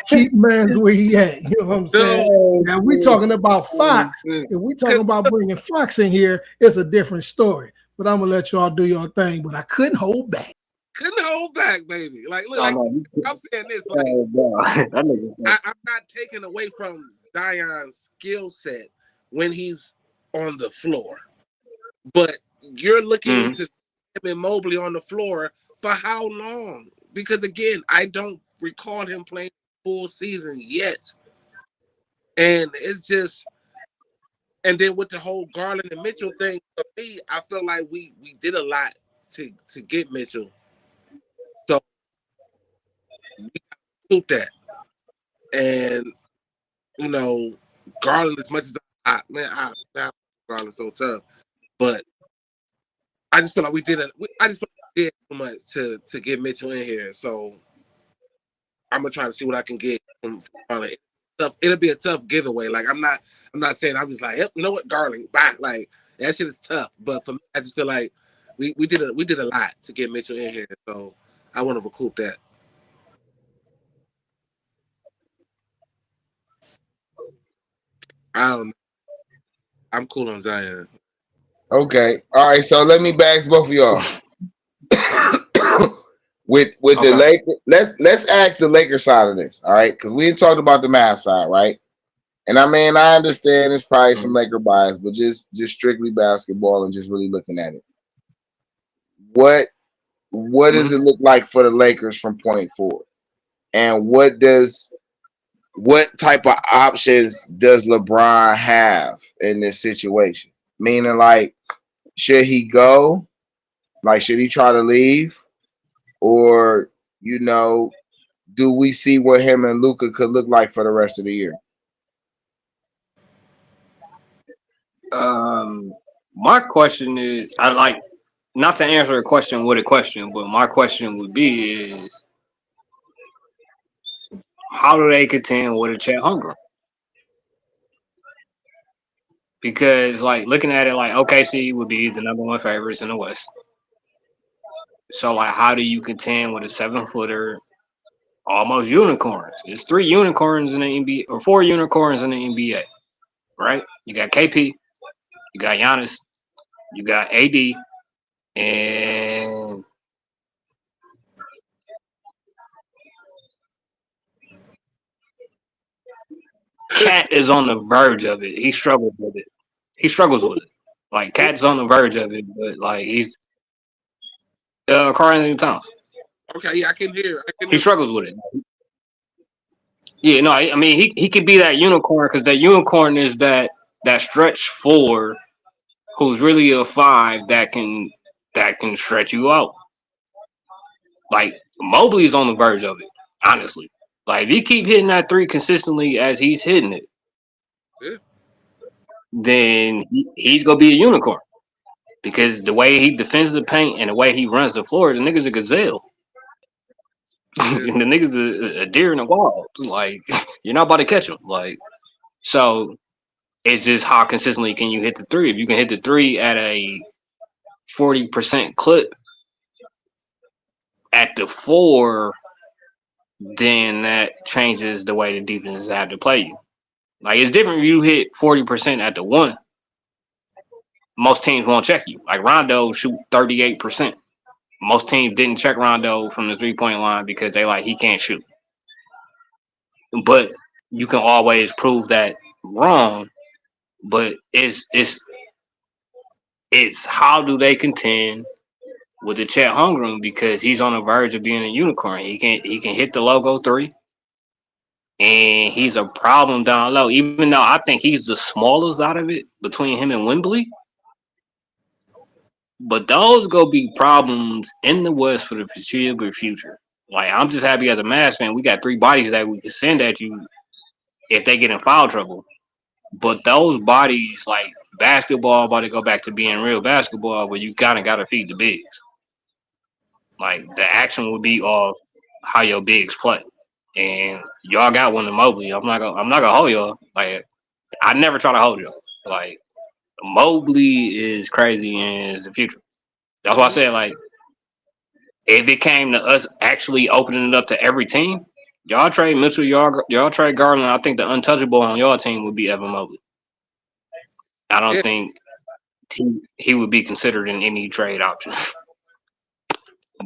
Keep man where he at. You know what I'm saying? Now we talking about Fox. If we talking about bringing Fox in here, it's a different story. But I'm gonna let y'all do your thing. But I couldn't hold back. Couldn't hold back, baby. Like, look, I'm saying this. Like, I'm not taking away from Zion's skill set when he's on the floor, but you're looking to him and Mobley on the floor for how long? Because again, I don't recall him playing full season yet, and it's just. And then with the whole Garland and Mitchell thing, for me, I feel like we did a lot to get Mitchell. So we keep that. And Garland, as much as Garland's so tough, but I just feel like we did too much to get Mitchell in here. So I'm gonna try to see what I can get from Garland. It'll be a tough giveaway. Like I'm not saying I'm just like, yep, you know what, Garland, bye. Like that shit is tough. But for me, I just feel like we did a lot to get Mitchell in here. So I want to recoup that. I don't know. I'm cool on Zion. Okay. All right. So let me back both of y'all. with the Lakers. Let's ask the Lakers side of this, all right? Because we ain't talked about the Mavs side, right? And I mean, I understand it's probably some Laker bias, but just strictly basketball and just really looking at it. What does it look like for the Lakers from point forward? And what type of options does LeBron have in this situation? Meaning, like, should he go? Like, should he try to leave? Or, do we see what him and Luka could look like for the rest of the year? My question is, I like not to answer a question with a question, but my question would be is, how do they contend with a Chet Holmgren? Because, like, looking at it, like, OKC would be the number one favorites in the West. So, like, how do you contend with a 7-footer, almost unicorns? It's 3 unicorns in the NBA, or 4 unicorns in the NBA, right? You got KP, you got Giannis, you got AD, and Cat is on the verge of it. He struggles with it. Like, Cat's on the verge of it, but, like, he's Karl Anthony Towns. Okay, yeah, I can hear. He struggles with it. Yeah, no, I mean, he could be that unicorn, because that unicorn is that stretch 4 who's really a 5 that can stretch you out. Like, Mobley's on the verge of it, honestly. Like, if he keep hitting that 3 consistently as he's hitting it, then he's gonna be a unicorn. Because the way he defends the paint and the way he runs the floor, the nigga's a gazelle. And the nigga's a deer in the wild. Like, you're not about to catch him. Like, so it's just how consistently can you hit the 3. If you can hit the 3 at a 40% clip at the 4, then that changes the way the defenses have to play you. Like, it's different if you hit 40% at the 1. Most teams won't check you. Like, Rondo shoot 38%. Most teams didn't check Rondo from the 3-point line because they like he can't shoot. But you can always prove that wrong. But it's how do they contend with the Chet Holmgren, because he's on the verge of being a unicorn. He can hit the logo 3, and he's a problem down low. Even though I think he's the smallest out of it between him and Wembley, but those go be problems in the West for the foreseeable future. Like, I'm just happy as a Mavs fan, we got 3 bodies that we can send at you if they get in foul trouble. But those bodies, like, basketball about to go back to being real basketball, where you kind of got to feed the bigs. Like, the action would be off how your bigs play, and y'all got one to Mobley. I'm not gonna hold y'all. Like, I never try to hold y'all. Like, Mobley is crazy and is the future. That's why I said, like, if it came to us actually opening it up to every team, y'all trade Mitchell, y'all trade Garland. I think the untouchable on y'all team would be Evan Mobley. I don't think he would be considered in any trade option.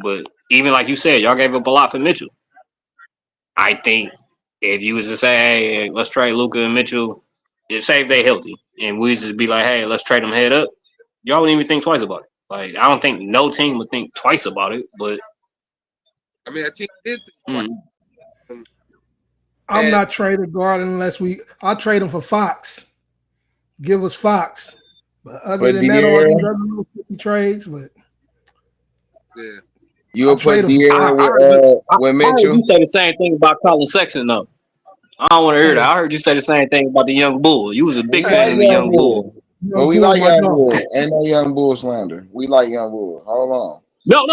But even like you said, y'all gave up a lot for Mitchell. I think if you was to say, hey, let's trade Luka and Mitchell, say if they healthy, and we just be like, hey, let's trade them head up, y'all wouldn't even think twice about it. Like, I don't think no team would think twice about it, but I mean, a team did think twice. I'm not trading Garland unless I'll trade him for Fox. Give us Fox. But other than that, all these other 50 trades, but yeah. You'll put De'Aaron with Mitchell. I heard you say the same thing about Colin Sexton, though. I don't want to hear that. I heard you say the same thing about the young bull. You was a big fan of the young bull. But we like young bull. Ain't no young bull slander. We like young bull. Hold on. No.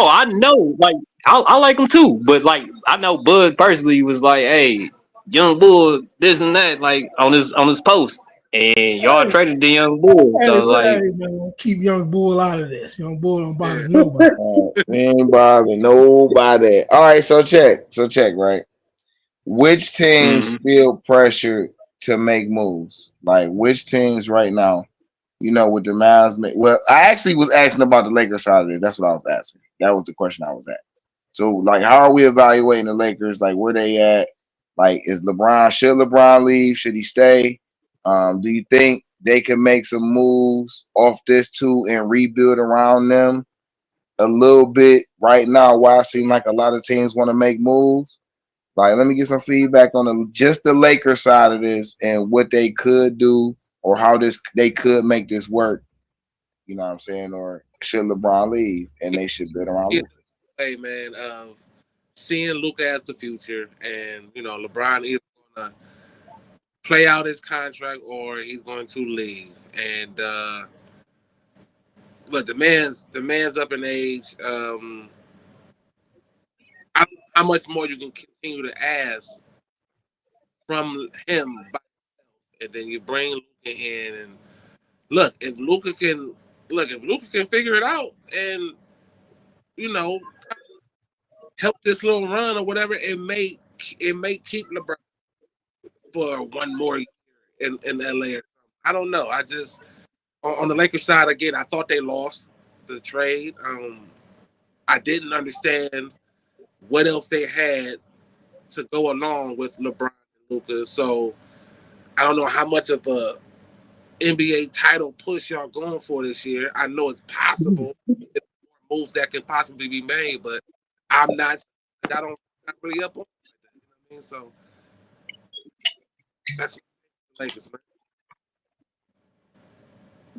I know. Like, I like him too. But, like, I know Bud personally was like, hey, young bull, this and that, like, on his post. And y'all traded the young bull. So, like, man, keep young bull out of this. Young bull don't bother nobody. Ain't bother nobody. All right, so check, right? Which teams feel pressured to make moves? Like, which teams right now, with the Mavs? Well, I actually was asking about the Lakers side of it. That's what I was asking. That was the question I was at. So, like, how are we evaluating the Lakers? Like, where they at? Like, should LeBron leave? Should he stay? Do you think they can make some moves off this too and rebuild around them a little bit right now? Why it seems like a lot of teams want to make moves? Like, let me get some feedback on just the Lakers side of this and what they could do or how they could make this work. You know what I'm saying? Or should LeBron leave and they should build around Luka? Hey man, of seeing Luka as the future, and LeBron is gonna play out his contract or he's going to leave. And look, the man's up in age. I don't know how much more you can continue to ask from him by himself, and then you bring Luka in, and if Luka can figure it out and help this little run or whatever, it may keep LeBron for one more year in LA. I don't know. I just on the Lakers side again, I thought they lost the trade. I didn't understand what else they had to go along with LeBron and Luka. So I don't know how much of a NBA title push y'all going for this year. I know it's possible. It's moves that can possibly be made, but I'm not. I don't not really up on it. You know what I mean? So that's the Lakers, man.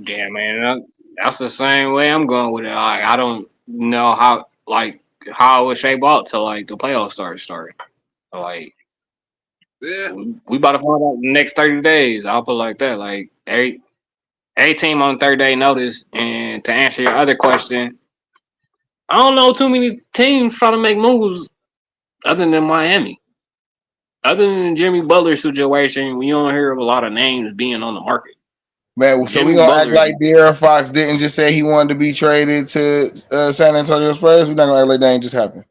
Yeah, man, that's the same way I'm going with it. Like, I don't know how it would shape out till like the playoffs start. Like, Yeah, we about to find out in the next 30 days. I'll put it like that. Like, every team on 30-day notice. And to answer your other question, I don't know too many teams trying to make moves other than Miami. Other than Jimmy Butler's situation, we don't hear of a lot of names being on the market. Man, so we gonna act like De'Aaron Fox didn't just say he wanted to be traded to San Antonio Spurs. We're not gonna act like that ain't just happened.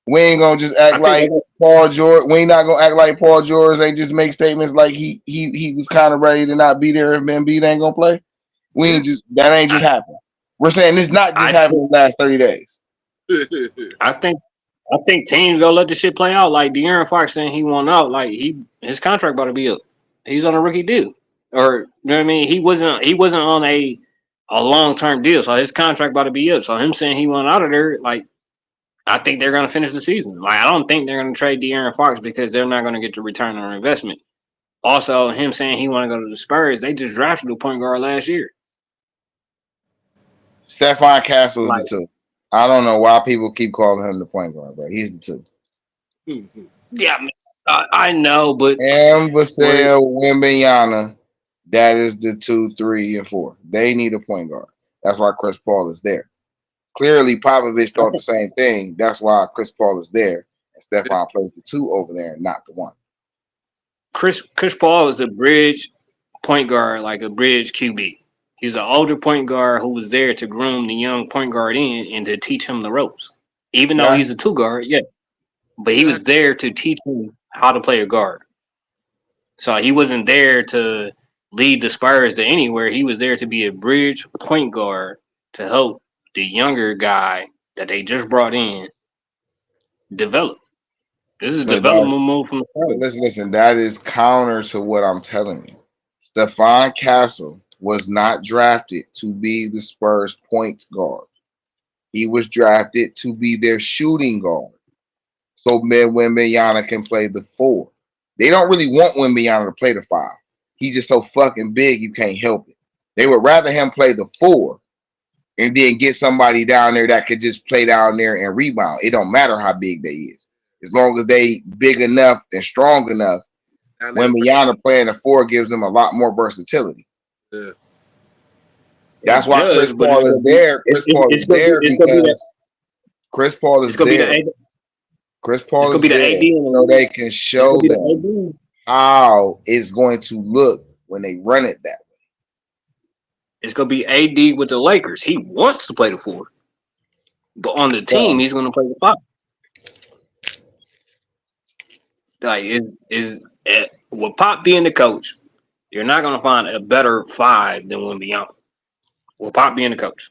We ain't gonna just act like Paul George. We ain't not gonna act like Paul George ain't just make statements like he was kind of ready to not be there if Embiid ain't gonna play. That ain't just happened. We're saying this not just happened in the last 30 days. I think teams gonna let the shit play out. Like De'Aaron Fox saying he won out. Like his contract about to be up. He's on a rookie deal, or you know what I mean. He wasn't on a long-term deal, so his contract about to be up. So him saying he won out of there, like, I think they're gonna finish the season. Like, I don't think they're gonna trade De'Aaron Fox because they're not gonna get the return on investment. Also, him saying he want to go to the Spurs, they just drafted a point guard last year. Stephon Castle is the two. I don't know why people keep calling him the point guard, but he's the two. Yeah, I know, but Vassell, Wembanyama, that is the 2, 3, and 4. They need a point guard. That's why Chris Paul is there. Clearly, Popovich thought the same thing. That's why Chris Paul is there. And Stephon plays the 2 over there and not the 1. Chris Paul is a bridge point guard, like a bridge QB. He's an older point guard who was there to groom the young point guard in and to teach him the ropes. Even though he's a 2 guard, but he was there to teach him how to play a guard. So he wasn't there to lead the Spurs to anywhere. He was there to be a bridge point guard to help the younger guy that they just brought in develop. This is a development move from the Spurs. Listen, that is counter to what I'm telling you. Stephon Castle was not drafted to be the Spurs point guard. He was drafted to be their shooting guard. So Wembanyama can play the 4. They don't really want Wembanyama to play the 5. He's just so fucking big, you can't help it. They would rather him play the 4 and then get somebody down there that could just play down there and rebound. It don't matter how big they is. As long as they big enough and strong enough, Wembanyama playing the 4 gives them a lot more versatility. Yeah. That's why Chris Paul is there. Chris Paul is there because Chris Paul is there. Chris Paul is there so they can show them how it's going to look when they run it that way. It's going to be AD with the Lakers. He wants to play the 4. But on the team, he's going to play the 5. Like, with Pop being the coach, you're not going to find a better 5 than Wembanyama. With Pop being the coach.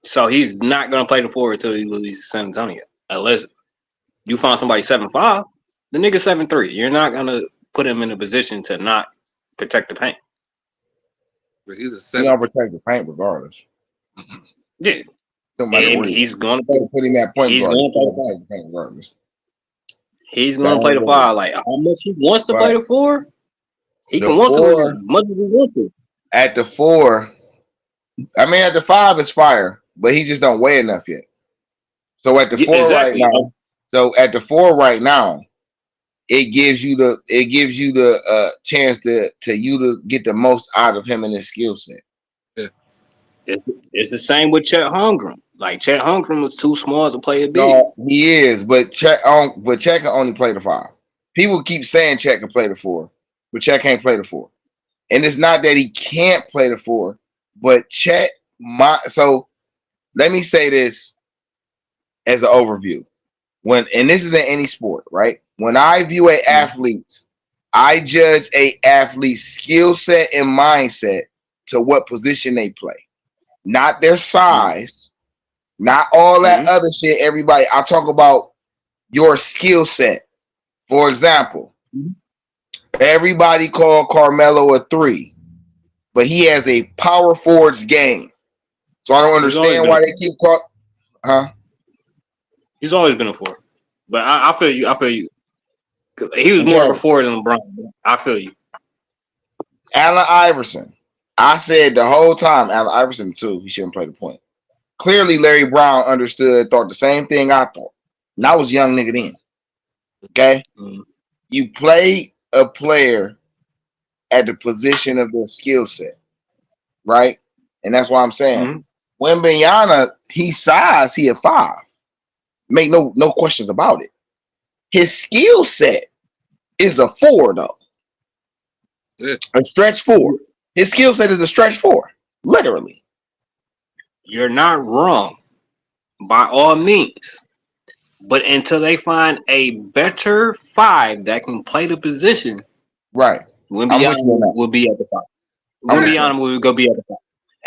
So he's not going to play the 4 until he leaves San Antonio. Unless you find somebody 7'5", the nigga 7'3". You're not going to put him in a position to not protect the paint. But he's a He don't protect the paint regardless. Yeah. No matter where he's going to put him that point he's guard. going to Protect the paint regardless. He's going to play the 5. Like, how much he wants to play the 4, he can want to as much as he wants to. At the 4, I mean, at the 5 is fire, but he just don't weigh enough yet. So at the 4 right now, it gives you the chance to get the most out of him and his skill set. Yeah. It's the same with Chet Holmgren. Like, Chet Holmgren was too small to play a big. No, he is, but Chet can only play the 5. People keep saying Chet can play the 4, but Chet can't play the 4. And it's not that he can't play the 4, but Chet so let me say this as an overview. And this is in any sport, right? When I view an athlete, I judge a athlete's skill set and mindset to what position they play. Not their size, not all that other shit. Everybody, I talk about your skill set. For example, everybody call Carmelo a 3, but he has a power forward's game. So I don't understand why they keep calling. He's always been a 4. But I feel you. He was more of a forward than LeBron. I feel you. Allen Iverson. I said the whole time, Allen Iverson too, he shouldn't play the point. Clearly, Larry Brown thought the same thing I thought. And I was a young nigga then. Okay? You play a player at the position of their skill set, right? And that's why I'm saying, Wembanyama, he's size, he a 5. Make no questions about it. His skill set is a 4, though. Yeah. A stretch 4. His skill set is a stretch 4, literally. You're not wrong, by all means. But until they find a better 5 that can play the position, right? Wembanyama will be at the 5. Wembanyama will go be at the 5.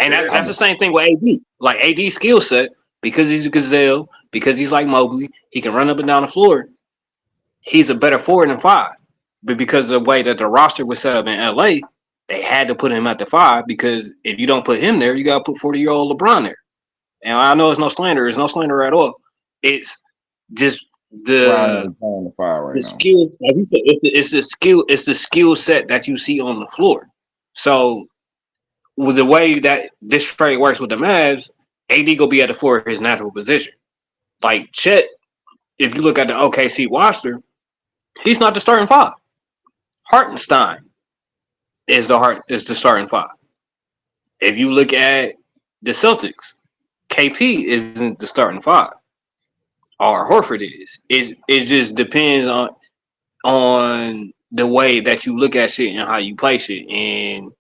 And that's the same thing with AD. Like, AD's skill set, because he's a gazelle, because he's like Mobley, he can run up and down the floor. He's a better 4 than 5. But because of the way that the roster was set up in LA, they had to put him at the 5, because if you don't put him there, you got to put 40-year-old LeBron there. And I know it's no slander. It's no slander at all. It's just the skill. Like you said, it's the skill set that you see on the floor. So with the way that this trade works with the Mavs, AD go be at the 4 of his natural position. Like Chet, if you look at the OKC roster, he's not the starting 5. Hartenstein is the starting 5. If you look at the Celtics, KP isn't the starting 5. Or Horford is. It just depends on the way that you look at shit and how you play shit. And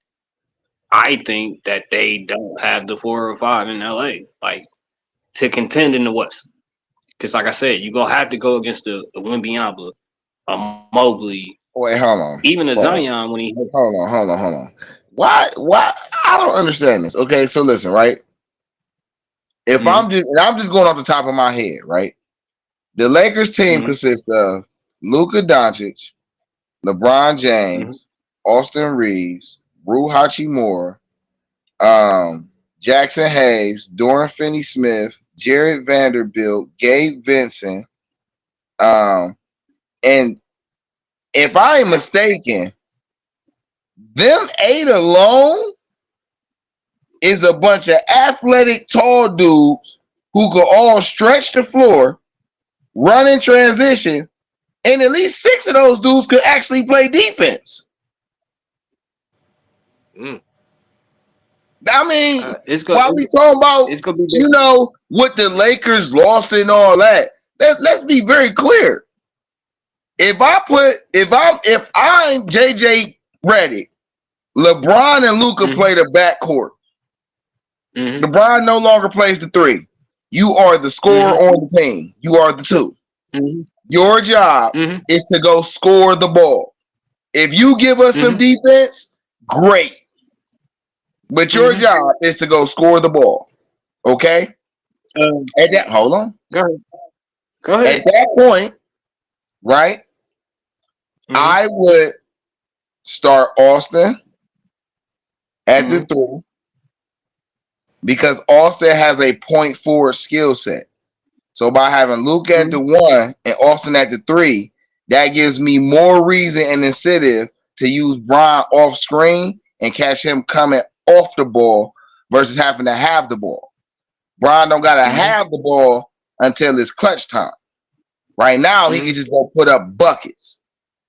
I think that they don't have the 4 or 5 in LA, like, to contend in the West. Because, like I said, you're gonna have to go against a Wembanyama, a Mobley. Wait, hold on. Even a Zion when he. Hold on. Why? I don't understand this. Okay, so listen, right? If I'm just going off the top of my head, right? The Lakers team consists of Luka Doncic, LeBron James, Austin Reeves, Rui Hachimura, Jackson Hayes, Dorian Finney-Smith, Jared Vanderbilt, Gabe Vincent, and if I am mistaken, them 8 alone is a bunch of athletic, tall dudes who could all stretch the floor, run in transition, and at least 6 of those dudes could actually play defense. I mean, while we talking about, what the Lakers lost and all that, let's be very clear. If I'm JJ Redick, LeBron and Luka play the backcourt. LeBron no longer plays the 3. You are the scorer on the team. You are the 2. Your job is to go score the ball. If you give us some defense, great. But your job is to go score the ball. Okay? At that, hold on. Go ahead. At that point, right? Mm-hmm. I would start Austin at the 3 because Austin has a point forward skill set. So by having Luka at the 1 and Austin at the 3, that gives me more reason and incentive to use Bron off screen and catch him coming off the ball versus having to have the ball. Bron don't gotta have the ball until it's clutch time. Right now, he can just go put up buckets.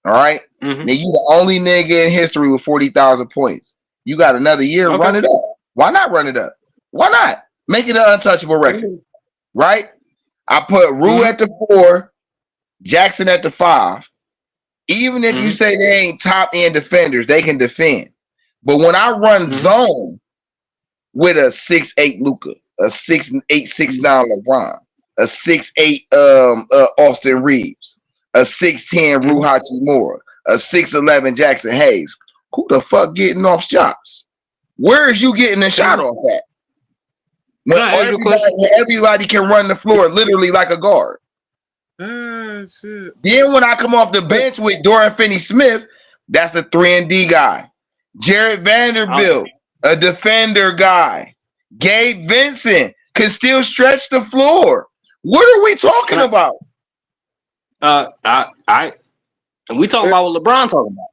All right. Now you the only nigga in history with 40,000 points. You got another year, run it up. Why not run it up? Why not? Make it an untouchable record. Right? I put Rue at the 4, Jackson at the 5. Even if you say they ain't top end defenders, they can defend. But when I run zone with a 6'8 Luka, a 6'8, 6'9 LeBron, a 6'8 Austin Reeves, a 6'10 Rue Hachimura, a 6'11 Jackson Hayes, who the fuck getting off shots? Where is you getting the shot off at? When everybody can run the floor literally like a guard. Shit. Then when I come off the bench with Dorian Finney-Smith, that's a 3-and-D guy. Jared Vanderbilt, a defender guy. Gabe Vincent can still stretch the floor. What are we talking about? We talking about what LeBron talking about.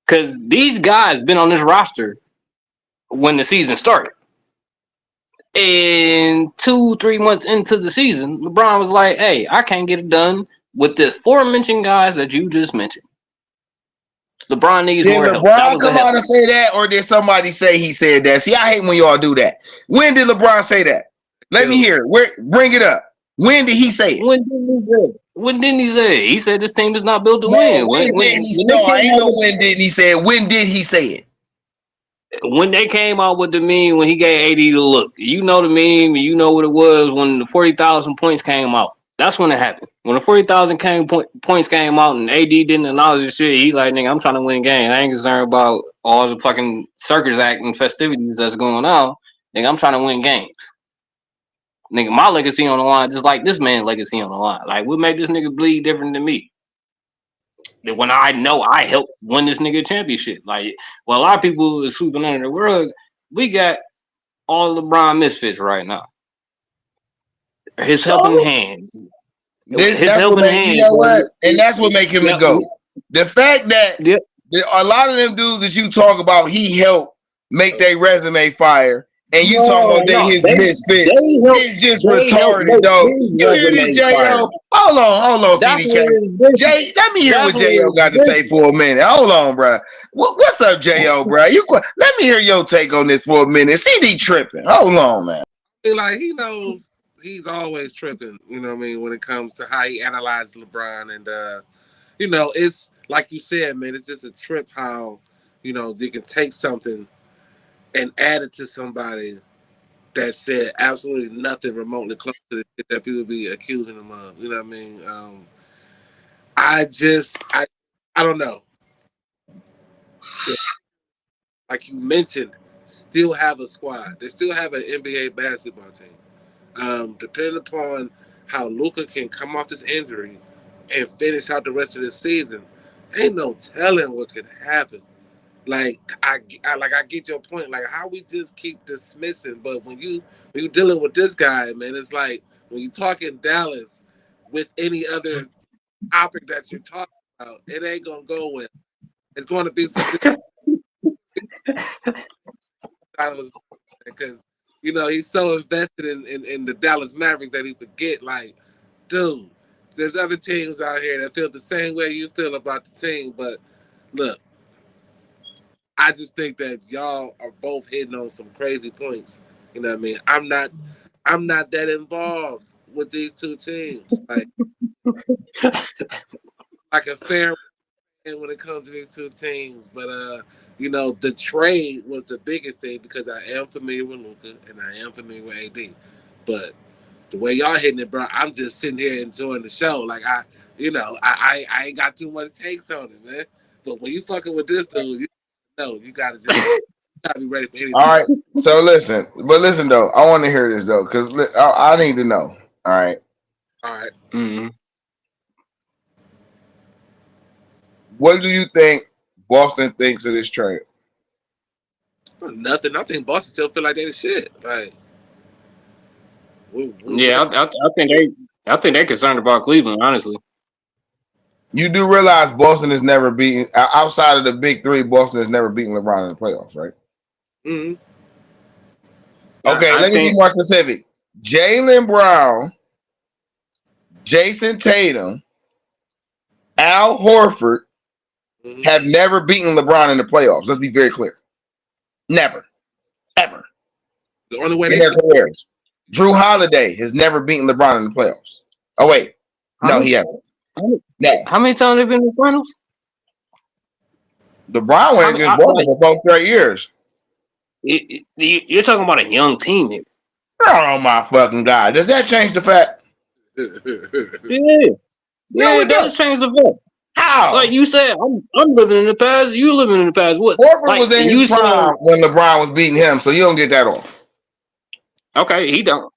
Because these guys been on this roster when the season started. And 2-3 months into the season, LeBron was like, hey, I can't get it done with the aforementioned guys that you just mentioned. LeBron needs more help. Did LeBron come out and say that, or did somebody say he said that? See, I hate when y'all do that. When did LeBron say that? Let me hear it. Bring it up. When did he say it? When didn't he say it? He said this team is not built to win. When didn't he say it? When did he say it? When they came out with the meme when he gave AD the look, you know the meme, you know what it was when the 40,000 points came out. That's when it happened. When the 40,000 points came out and AD didn't acknowledge the shit, he like, nigga, I'm trying to win games. I ain't concerned about all the fucking circus act and festivities that's going on. Nigga, I'm trying to win games. Nigga, my legacy on the line, just like this man's legacy on the line. Like, what made this nigga bleed different than me? When I know I helped win this nigga championship. Like, well, a lot of people is sweeping under the rug. We got all LeBron misfits right now. His helping hands. His helping hands. You know what? And that's what make him the GOAT. The fact that a lot of them dudes that you talk about, he helped make their resume fire. And you talking about his misfits. It's just retarded, though. You hear this, J.O.? Hold on, CDK. Jay, let me hear what J.O. got to say for a minute. Hold on, bro. What's up, J.O., bro? Let me hear your take on this for a minute. CD tripping. Hold on, man. Like, he knows he's always tripping, you know what I mean, when it comes to how he analyzes LeBron. And, you know, it's like you said, man, it's just a trip how, you know, you can take something and add it to somebody that said absolutely nothing remotely close to the shit that people be accusing him of. You know what I mean? I don't know. Like you mentioned, still have a squad. They still have an NBA basketball team. Depending upon how Luka can come off this injury and finish out the rest of the season, ain't no telling what could happen. Like I get your point. Like how we just keep dismissing, but when you dealing with this guy, man, it's like when you talking Dallas with any other topic that you're talking about, it ain't gonna go well. It's going to be something because you know he's so invested in the Dallas Mavericks that he forget. Like, dude, there's other teams out here that feel the same way you feel about the team, but look. I just think that y'all are both hitting on some crazy points. You know what I mean? I'm not that involved with these two teams. Like a fair when it comes to these two teams. But you know, the trade was the biggest thing because I am familiar with Luka and I am familiar with AD. But the way y'all hitting it, bro, I'm just sitting here enjoying the show. Like I ain't got too much takes on it, man. But when you fucking with this dude, no, you gotta just gotta be ready for anything. All right. So listen though. I want to hear this though, because I need to know. All right. All right. Mm-hmm. What do you think Boston thinks of this trade? Nothing. I think Boston still feel like they the shit. Like, Yeah, I think they're concerned about Cleveland, honestly. You do realize Boston has never beaten, outside of the big three, Boston has never beaten LeBron in the playoffs, right? mm-hmm. Okay, let me be more specific. Jaylen Brown, Jason Tatum, Al Horford have never beaten LeBron in the playoffs. Let's be very clear. Never. Ever. The only way in their careers. Drew Holiday has never beaten LeBron in the playoffs. Oh, wait. No, he hasn't. No. How many times have they been in the finals? LeBron went against Boston for 4 straight years. You're talking about a young team here. Oh, my fucking God. Does that change the fact? Yeah. No, it does change the fact. How? Like you said, I'm living in the past. You living in the past. What? Horford was in his prime when LeBron was beating him, so you don't get that off. Okay, he don't.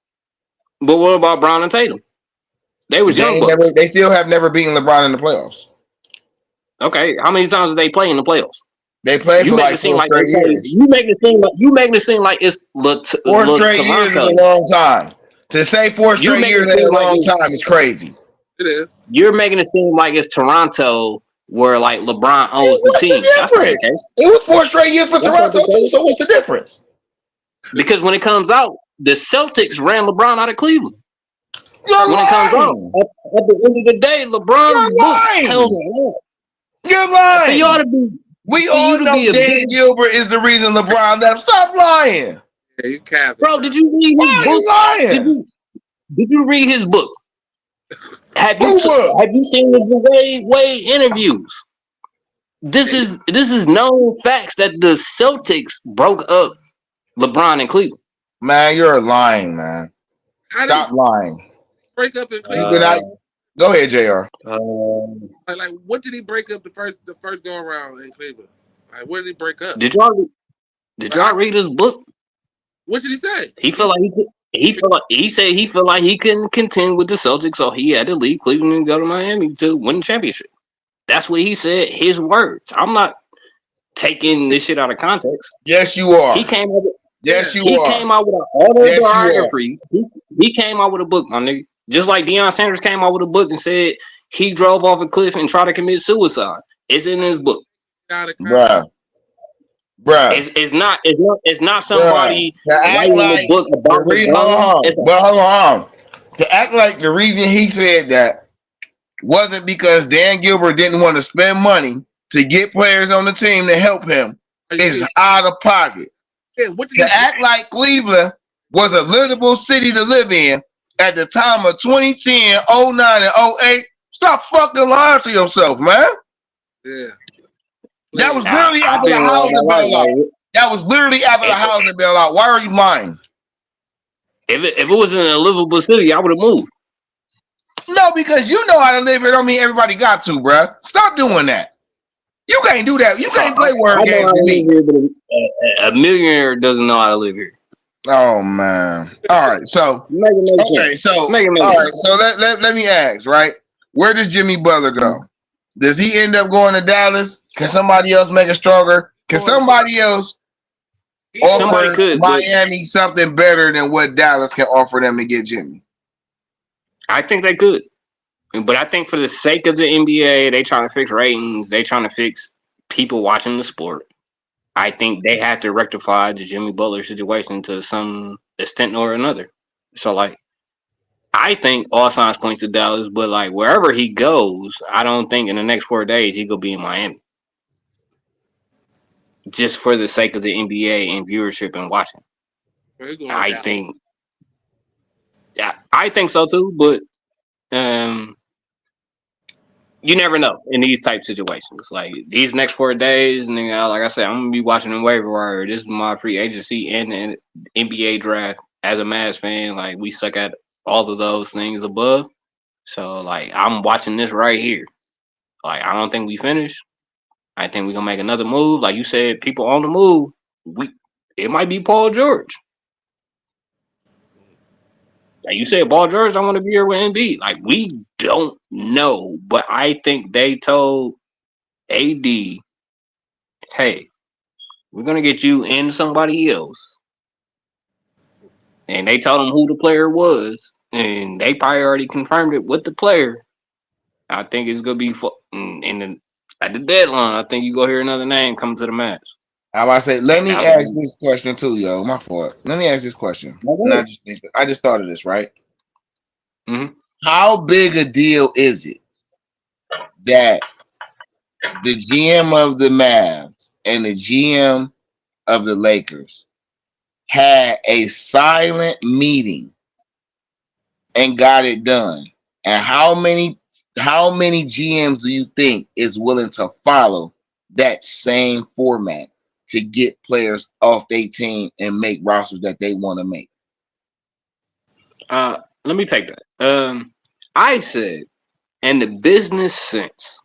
But what about Brown and Tatum? They was young bucks. They still have never beaten LeBron in the playoffs. Okay, how many times did they play in the playoffs? They played for like 4 straight years. You make it seem like it's 4 straight years is a long time. To say 4 straight years is a long time is crazy. It is. You're making it seem like it's Toronto where like LeBron owns the team. That's not the case. It was 4 straight years for Toronto too. So what's the difference? Because when it comes out, the Celtics ran LeBron out of Cleveland. When it comes out, at the end of the day, LeBron's book tells it. You're lying. You ought to be. We all know Dan Gilbert is the reason LeBron left. Stop lying. Yeah, you capping. Bro, did you read his book? Lying? Did you read his book? Have you seen the Wade interviews? This is known facts that the Celtics broke up LeBron and Cleveland. Man, you're lying, man. Stop lying. Break up in Cleveland. Go ahead, JR. Like, what did he break up the first go around in Cleveland? Like, what did he break up? Did y'all read his book? What did he say? He felt like he couldn't contend with the Celtics, so he had to leave Cleveland and go to Miami to win the championship. That's what he said. His words. I'm not taking this shit out of context. Yes, you are. He came out. He came out with an autobiography. He came out with a book, my nigga. Just like Deion Sanders came out with a book and said he drove off a cliff and tried to commit suicide. It's in his book. Bruh. It's not somebody writing a book about hold on. To act like the reason he said that wasn't because Dan Gilbert didn't want to spend money to get players on the team to help him is out of pocket. To act like Cleveland was a livable city to live in at the time of 2010, 09, and 08, stop fucking lying to yourself, man. Yeah. That was literally after the housing bailout. That was literally after the housing bailout. Why are you lying? If it was in a livable city, I would have moved. No, because you know how to live here. Don't mean everybody got to, bruh. Stop doing that. You can't do that. You can't play word games with me. A millionaire doesn't know how to live here. Oh man! All right, so okay, so all right, so let me ask, right? Where does Jimmy Butler go? Does he end up going to Dallas? Can somebody else make it stronger? Can somebody else offer Miami something better than what Dallas can offer them to get Jimmy? I think they could, but I think for the sake of the NBA, they trying to fix ratings. They trying to fix people watching the sport. I think they have to rectify the Jimmy Butler situation to some extent or another. So, like, I think all signs point to Dallas, but, like, wherever he goes, I don't think in the next 4 days he will be in Miami. Just for the sake of the NBA and viewership and watching. I think so too, but you never know in these type situations. Like these next 4 days, and like I said, I'm gonna be watching the waiver wire. This is my free agency and the NBA draft. As a Mavs fan, like we suck at all of those things above. So like I'm watching this right here. Like I don't think we finished. I think we're gonna make another move. Like you said, people on the move. It might be Paul George. Like you said, Paul George don't want to be here with Embiid. Like, we don't know. But I think they told AD, hey, we're going to get you and somebody else. And they told him who the player was. And they probably already confirmed it with the player. I think it's going to be at the deadline. I think you go hear another name come to the match. I about to say, let me ask this question too, yo. My fault. Let me ask this question. And I just thought of this, right? Mm-hmm. How big a deal is it that the GM of the Mavs and the GM of the Lakers had a silent meeting and got it done? And how many GMs do you think is willing to follow that same format to get players off their team and make rosters that they want to make? Let me take that. I said, in the business sense,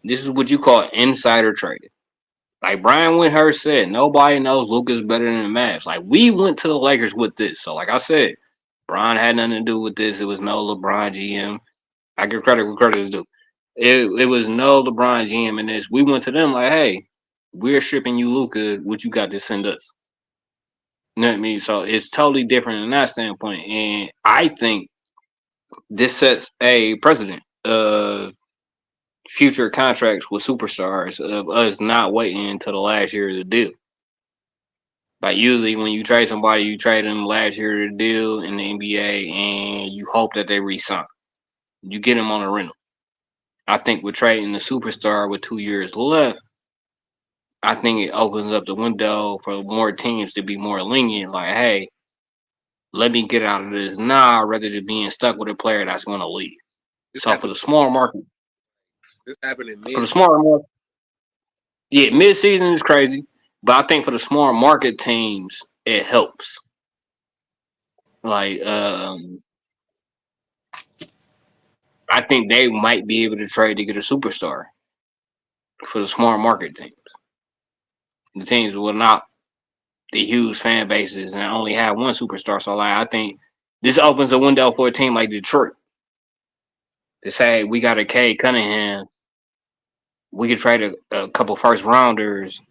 this is what you call insider trading. Like Brian Windhurst said, nobody knows Luka's better than the Mavs. Like, we went to the Lakers with this. So, like I said, Brian had nothing to do with this. It was no LeBron GM. I give credit where credit is due. It was no LeBron GM in this. We went to them like, hey, we're shipping you Luka. What you got to send us? You know what I mean? So it's totally different in that standpoint. And I think this sets a precedent of future contracts with superstars of us not waiting until the last year of the deal. Like, usually when you trade somebody, you trade them last year of the deal in the NBA and you hope that they re-sign. You get them on a rental. I think with trading the superstar with 2 years left, I think it opens up the window for more teams to be more lenient. Like, hey, let me get out of this now rather than being stuck with a player that's going to leave. So for the small market, this happened in for the smaller market, yeah, mid-season is crazy, but I think for the smaller market teams, it helps. Like, I think they might be able to trade to get a superstar for the small market teams. The teams will not the huge fan bases and only have one superstar. So, like, I think this opens a window for a team like Detroit to say, we got a Cade Cunningham. We could trade a couple first rounders.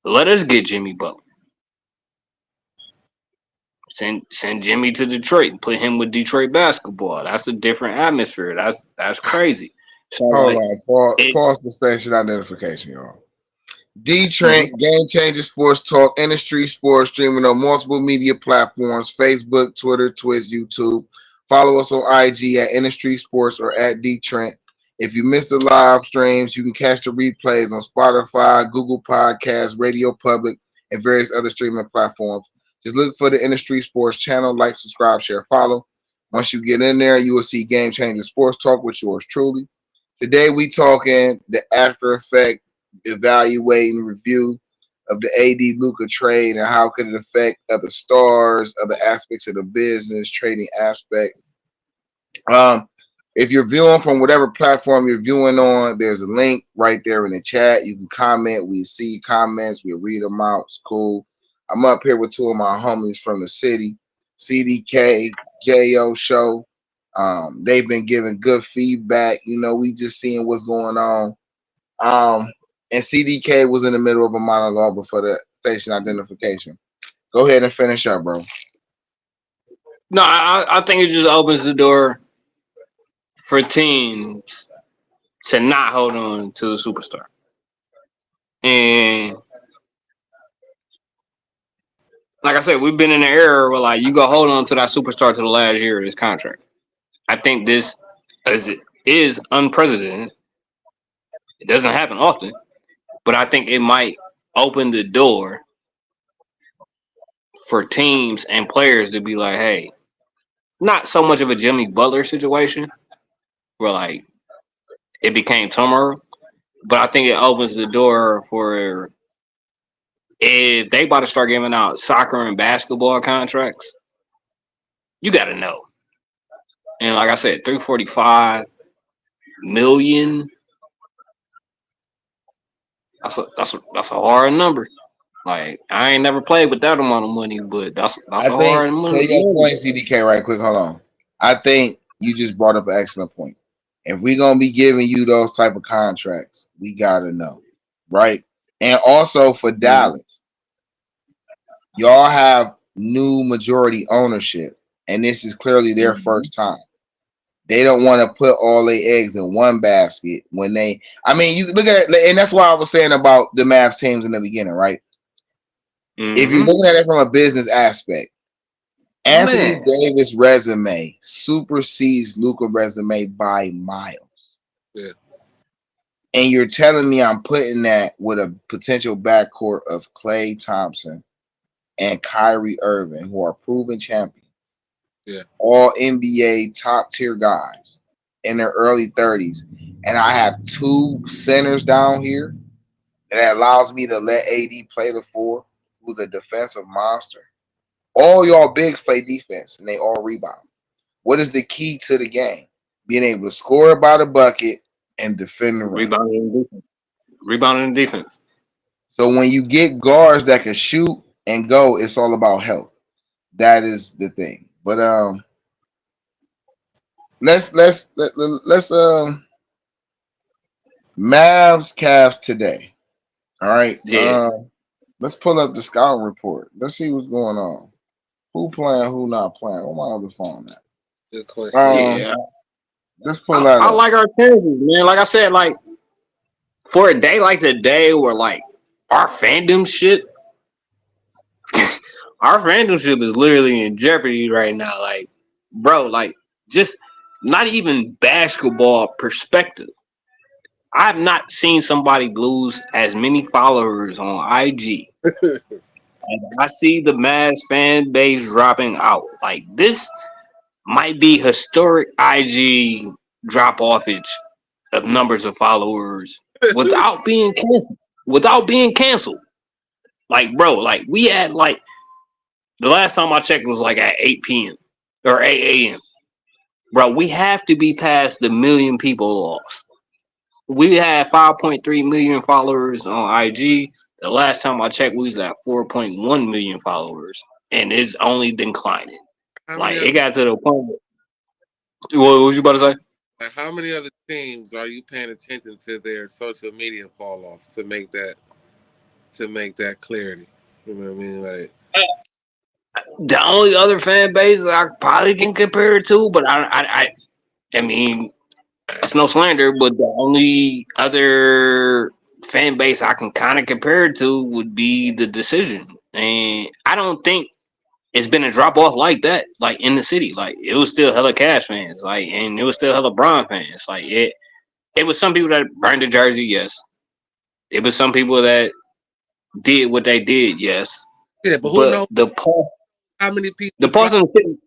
Let us get Jimmy Butler. Send Jimmy to Detroit and put him with Detroit basketball. That's a different atmosphere. That's crazy. So, Hold like, on. Pause the station identification, y'all. Dee Trynt, Game Changer Sports Talk, Industry Sports, streaming on multiple media platforms: Facebook, Twitter, Twitch, YouTube. Follow us on IG at Industry Sports or at Dee Trynt. If you missed the live streams, you can catch the replays on Spotify, Google Podcasts, Radio Public, and various other streaming platforms. Just look for the Industry Sports channel, like, subscribe, share, follow. Once you get in there, you will see Game Changer Sports Talk with yours truly. Today we talking the after effect, evaluating review of the AD Luka trade and how could it affect other stars, other aspects of the business, trading aspects. If you're viewing from whatever platform you're viewing on, there's a link right there in the chat. You can comment. We see comments. We read them out. It's cool. I'm up here with two of my homies from the city, CDK, JO Show. They've been giving good feedback. You know, we just seeing what's going on. And CDK was in the middle of a monologue before the station identification. Go ahead and finish up, bro. No, I think it just opens the door for teams to not hold on to the superstar. And like I said, we've been in an era where, like, you go hold on to that superstar to the last year of this contract. I think this, as it is unprecedented, it doesn't happen often, but I think it might open the door for teams and players to be like, hey, not so much of a Jimmy Butler situation where, like, it became turmoil, but I think it opens the door for, if they about to start giving out soccer and basketball contracts, you got to know. And like I said, $345 million. That's a hard number. Like I ain't never played with that amount of money, but that's I a think hard to money. your point, CDK, right quick, hold on. I think you just brought up an excellent point. If we're gonna be giving you those type of contracts, we gotta know, right? And also for Dallas, y'all have new majority ownership, and this is clearly their first time. They don't want to put all their eggs in one basket when they. I mean, you look at it, and that's why I was saying about the Mavs teams in the beginning, right? If you're looking at it from a business aspect, Anthony Davis' resume supersedes Luka's resume by miles. Yeah. And you're telling me I'm putting that with a potential backcourt of Klay Thompson and Kyrie Irving, who are proven champions. Yeah. All NBA top tier guys in their early 30s. And I have two centers down here that allows me to let AD play the four, who's a defensive monster. All y'all bigs play defense and they all rebound. What is the key to the game? Being able to score by the bucket and defend the rim. Rebounding and defense. So when you get guards that can shoot and go, it's all about health. That is the thing. But let's Mavs Cavs today. All right. Yeah. Let's pull up the scouting report. Let's see what's going on. Who playing, who not playing? Where my other phone at? Good question. Yeah. Let's pull that I up. like our chances, man. Like I said, like for a day like today where like our fandom shit our fandom ship is literally in jeopardy right now. Like, bro, like just not even basketball perspective. I've not seen somebody lose as many followers on IG. I see the Mavs fan base dropping out. Like this might be historic IG drop offage of numbers of followers without being canceled. Without being canceled. Like, bro, like we had like the last time I checked was like at 8 p.m. or 8 a.m. Bro, we have to be past the million people lost. We had 5.3 million followers on IG. The last time I checked, we was at 4.1 million followers, and it's only declining. Like it got to the point. What was you about to say? Like, how many other teams are you paying attention to their social media fall offs to make that clarity? You know what I mean? Like the only other fan base I probably can compare it to, but I mean, it's no slander, but the only other fan base I can kind of compare it to would be the Decision, and I don't think it's been a drop off like that, like in the city. Like it was still hella Cash fans, like, and it was still hella Bron fans. Like it was some people that burned the jersey, yes. It was some people that did what they did, yes. yeah, but who knows the pulse, how many people the pulse in the city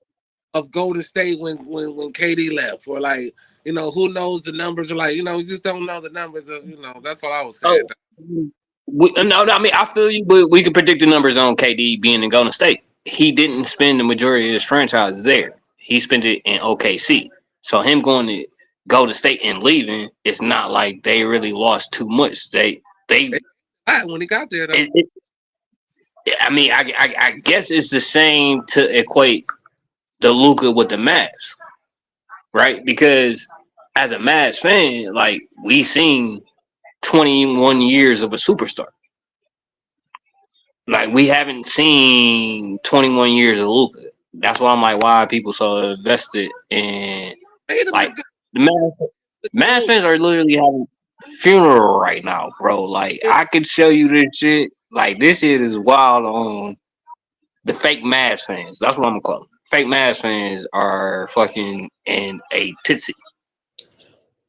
of Golden State when KD left, or like, you know, who knows the numbers, or like, you know, you just don't know the numbers of, you know, that's all I was saying. No, I mean I feel you, but we could predict the numbers on KD being in Golden State. He didn't spend the majority of his franchise there. He spent it in OKC. So him going to Golden State and leaving, it's not like they really lost too much. They when he got there, though. I mean, I guess it's the same to equate the Luka with the Mavs, right? Because as a Mavs fan, like we seen 21 years of a superstar. Like we haven't seen 21 years of Luka. That's why I'm like, why are people so invested in like the Mavs fans are literally having funeral right now, bro. Like I could show you this shit. Like this shit is wild on the fake Mavs fans. That's what I'm gonna call them. Fake Mavs fans are fucking in a titsy.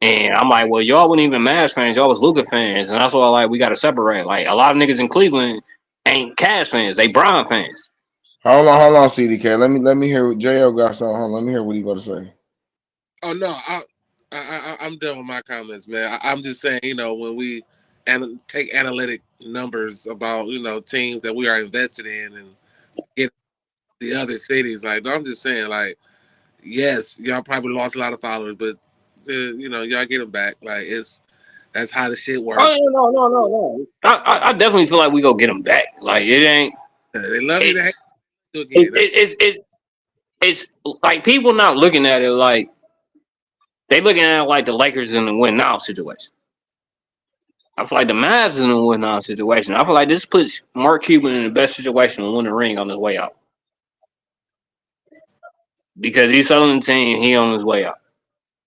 And I'm like, well, y'all wasn't even Mavs fans, y'all was Luka fans, and that's why like we gotta separate. Like a lot of niggas in Cleveland ain't Cavs fans, they Bron fans. Hold on, CDK. Let me hear what JL got something. Hold on, let me hear what he got to say. Oh no, I'm done with my comments, man. I'm just saying, you know, when we take analytic numbers about, you know, teams that we are invested in and get the other cities, like I'm just saying, like, yes, y'all probably lost a lot of followers, but you know, y'all get them back. Like That's how the shit works. Oh no. I definitely feel like we go get him back. Like it ain't. They love you to hate you again. It's like people not looking at it like they looking at it like the Lakers in the win now situation. I feel like the Mavs in the win now situation. I feel like this puts Mark Cuban in the best situation to win the ring on his way out. Because he's selling the team, he on his way out.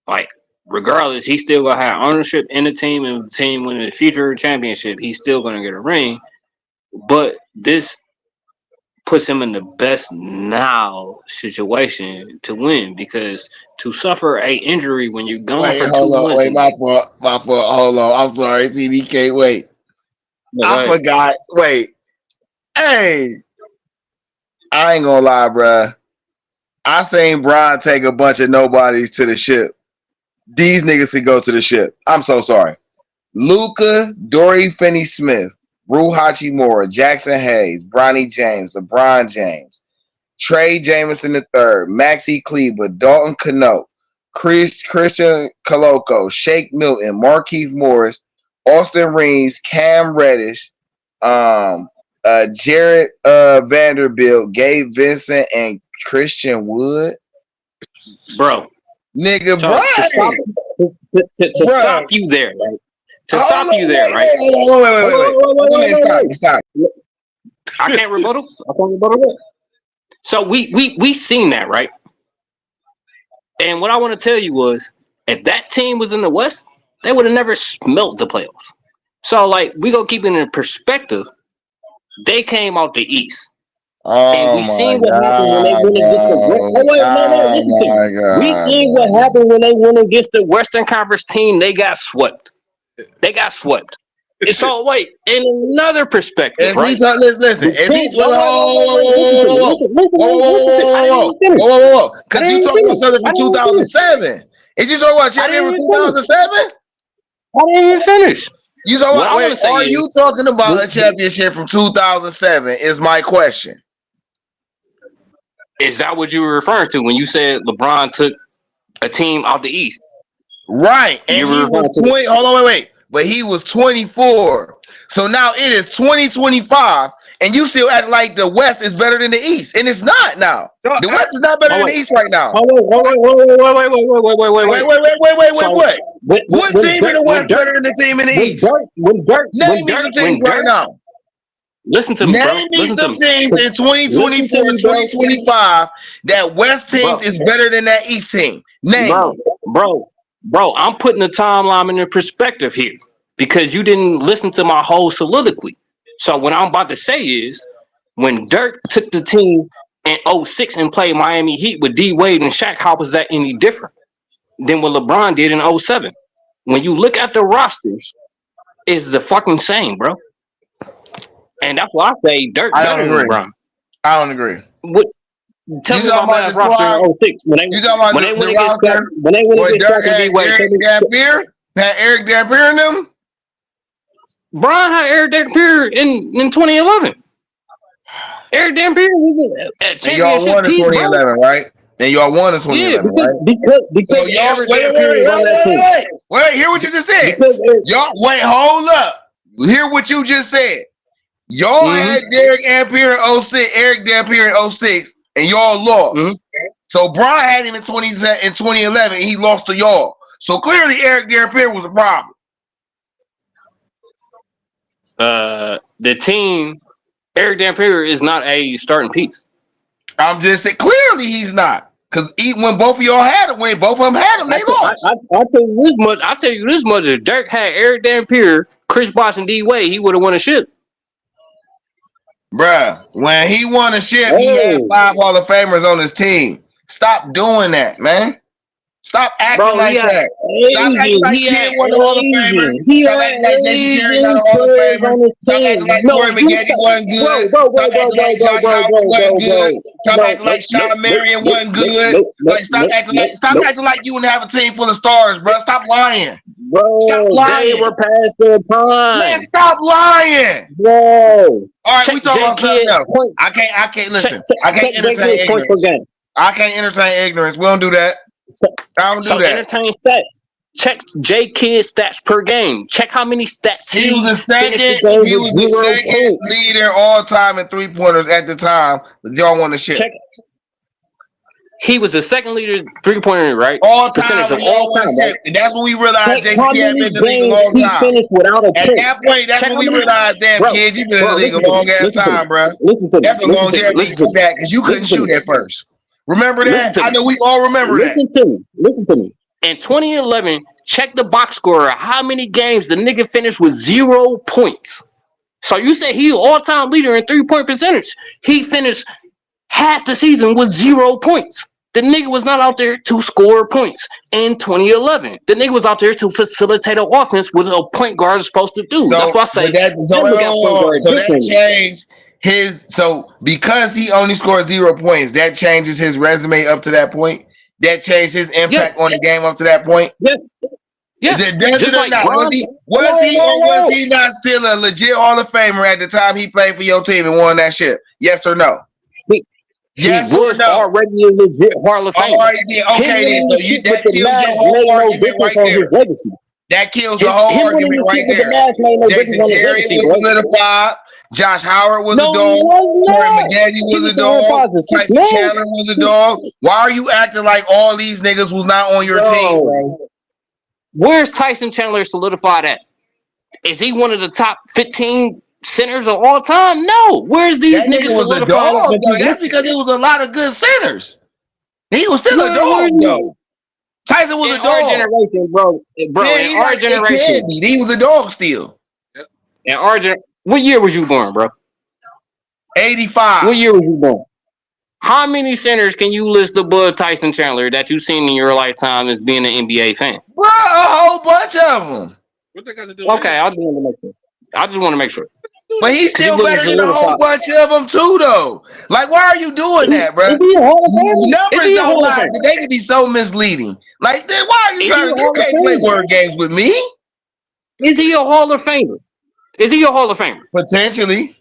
Like, regardless, he's still gonna have ownership in the team, and the team winning the future championship, he's still gonna get a ring. But this puts him in the best now situation to win, because to suffer a injury when you're gone for 2 months. Wait, my fault. Hold on. I'm sorry, CD can't wait. I forgot. Wait. Hey. I ain't gonna lie, bruh. I seen Brian take a bunch of nobodies to the ship. These niggas could go to the ship. I'm so sorry. Luka, Dory Finney-Smith, Rue Hachimura, Jackson Hayes, Bronny James, LeBron James, Trey Jameson III, Maxie Kleber, Dalton Canoe, Christian Coloco, Shake Milton, Markieff Morris, Austin Reeves, Cam Reddish, Jared Vanderbilt, Gabe Vincent, and Christian Wood. Bro. Nigga, so, bro. To stop you there, right? To stop you there, right? Wait. Stop. I can't rebuttal. It. So we seen that, right? And what I want to tell you was, if that team was in the West, they would have never smelt the playoffs. So, like, we gonna keep it in perspective. They came out the East. And we seen what happened when they went against the listen to me. We seen what happened when they went against the Western Conference team. They got swept. So wait, in another perspective, right? Listen. Whoa. Because you talking about something from 2007. Is you talking about champion from 2007? I didn't even finish. You talking about? Are you talking about a championship from 2007? Is my question. Is that what you were referring to when you said LeBron took a team out the East? Right. And he was 20. Hold on, wait. But he was 24. So now it is 2025, and you still act like the West is better than the East. And it's not now. The West is not better than the East right now. Wait. What team in the West better than the team in the East? Name me some teams right now. Listen to me, bro. Name me some teams in 2024, 2025 that West teams is better than that East team. Name. Bro, I'm putting the timeline in perspective here because you didn't listen to my whole soliloquy. So what I'm about to say is, when Dirk took the team in 06 and played Miami Heat with D Wade and Shaq, how was that any different than what LeBron did in 07? When you look at the rosters, it's the fucking same, bro. And that's why I say Dirk better than LeBron. I don't agree. What? Tell me about my roster in 06. When they went against Dirk and D-Wade. Had Eric Dampier in them? Brian had Eric Dampier in 2011. Eric Dampier was at championship. And y'all won in 2011, right? And y'all won in 2011, right? Because so y'all wait, hear what you just said. Hold up. Hear what you just said. Y'all had Eric Dampier in 06, Eric Dampier in 06, and y'all lost. So Brian had him in 2011, and he lost to y'all. So clearly Eric Dampier was a problem. The team, Eric Dampier is not a starting piece. I'm just saying, clearly he's not. Because when both of y'all had him, when both of them had him, they lost. I'll tell you this much. If Dirk had Eric Dampier, Chris Bosh, and D Wade, he would have won a ship. Bruh, when he won a ship, he had 5 Hall of Famers on his team. Stop doing that, man. Stop acting like that. Stop acting like he had one Hall of Famer. Stop acting like Jason Terry not a Hall of Famer. Stop acting like Corey McGetty wasn't good. Stop acting like Josh Howard wasn't good. Stop acting like Sean Marion wasn't good. Stop acting like you wouldn't have a team full of stars, bro. Stop lying. Bro, stop lying. They were past their prime. Man, stop lying. Bro. All right, we talking about something else. I can't listen. I can't entertain ignorance. I can't entertain ignorance. We don't do that. I don't do that. Entertain stats. Check J Kidd stats per game. Check how many stats he was the second. He was the second leader all time in 3-pointers at the time. But y'all want to shit. He was the second leader 3-pointer, right? All time. Right? And that's when we realized Jason had been in the league a long time. At that point, that's when we realized, damn, kid, you've been in the league a long ass time, bro. That's a longevity stat because you couldn't shoot at first. Remember that? I know we all remember that. Listen to me. In 2011, check the box score. How many games the nigga finished with 0 points? So you say he all-time leader in 3-point percentage. He finished half the season with 0 points. The nigga was not out there to score points in 2011. The nigga was out there to facilitate an offense, what a point guard is supposed to do. That's why I say that changed his. So because he only scored 0 points, that changes his resume up to that point. That changed his impact on the game up to that point. Yes. Does it or not? Was he not still a legit Hall of Famer at the time he played for your team and won that shit? Yes or no? He was already a legit Hall of Famer. Okay, then. So that kills your whole argument right there. That kills the whole argument right there. Jason Terry was solidified. Josh Howard was a dog. Corey McGanny was a dog. Tyson Chandler was a dog. Why are you acting like all these niggas was not on your team, bro? Where's Tyson Chandler solidified at? Is he one of the top 15 centers of all time? No. Where's these niggas solidified? That's because it was a lot of good centers. He was still a dog, though. Tyson was a dog. Our generation, bro. In our generation, he was a dog still. In our generation. What year was you born, bro? 85. What year was you born? How many centers can you list above Tyson Chandler that you've seen in your lifetime as being an NBA fan? Bro, a whole bunch of them. What they got to do? Okay, I just want to make sure. But he's still better than a whole bunch of them too, though. Like, why are you doing that, bro? Numbers don't lie. They can be so misleading. Like, then why are you trying to? You can't play word games with me. Is he a Hall of Famer? Potentially.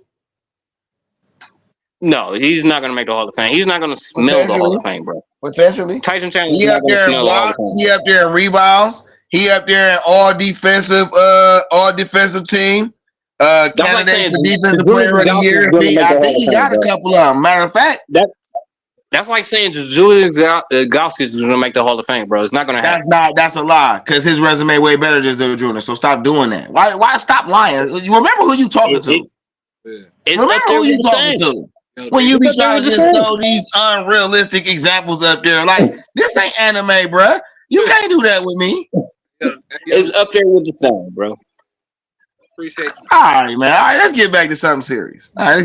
No, he's not going to make the Hall of Fame. He's not going to smell the Hall of Fame, bro. Potentially. Tyson Chandler. He up there in blocks. He up there in rebounds. He up there in all defensive team. Candidate for defensive player of the year. I think he got a couple of them. Matter of fact, that's like saying Julian Gauskas is going to make the Hall of Fame, bro. It's not going to happen. That's a lie because his resume way better than Zero Junior. So stop doing that. Why stop lying? You remember who you talking to? Remember who you talking to? When you be trying to just throw these unrealistic examples up there, like this ain't anime, bro. You can't do that with me. It's up there with the same, bro. Appreciate you. All right, man. All right, let's get back to something serious. Go ahead,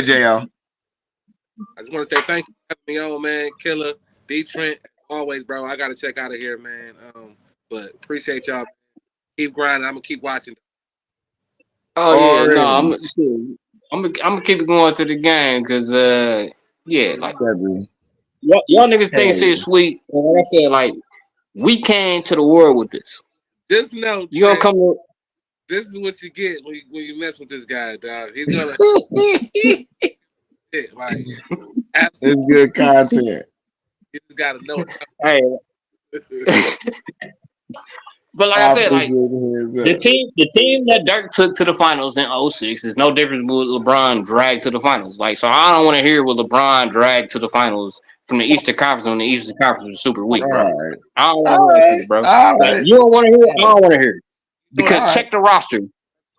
JL. I just want to say thank you for having me on, man. Killer, Dee Trynt, always, bro. I got to check out of here, man. But appreciate y'all. Keep grinding. I'm gonna keep watching. Oh yeah, no, I'm gonna keep it going through the game because yeah, like y'all niggas think shit sweet. And like I said, like we came to the world with this. Just know you gonna come. This is what you get when you mess with this guy, dog. He's gonna. Like, it's good content. You just gotta know it. Hey. But like I said, like the team that Dirk took to the finals in 06 is no different than what LeBron dragged to the finals. Like, so I don't want to hear what LeBron dragged to the finals from the Eastern Conference when the Eastern Conference was super weak, bro. Right. I don't want to hear it, bro. Like, you don't want to hear it, I don't want to hear it. Because check the roster.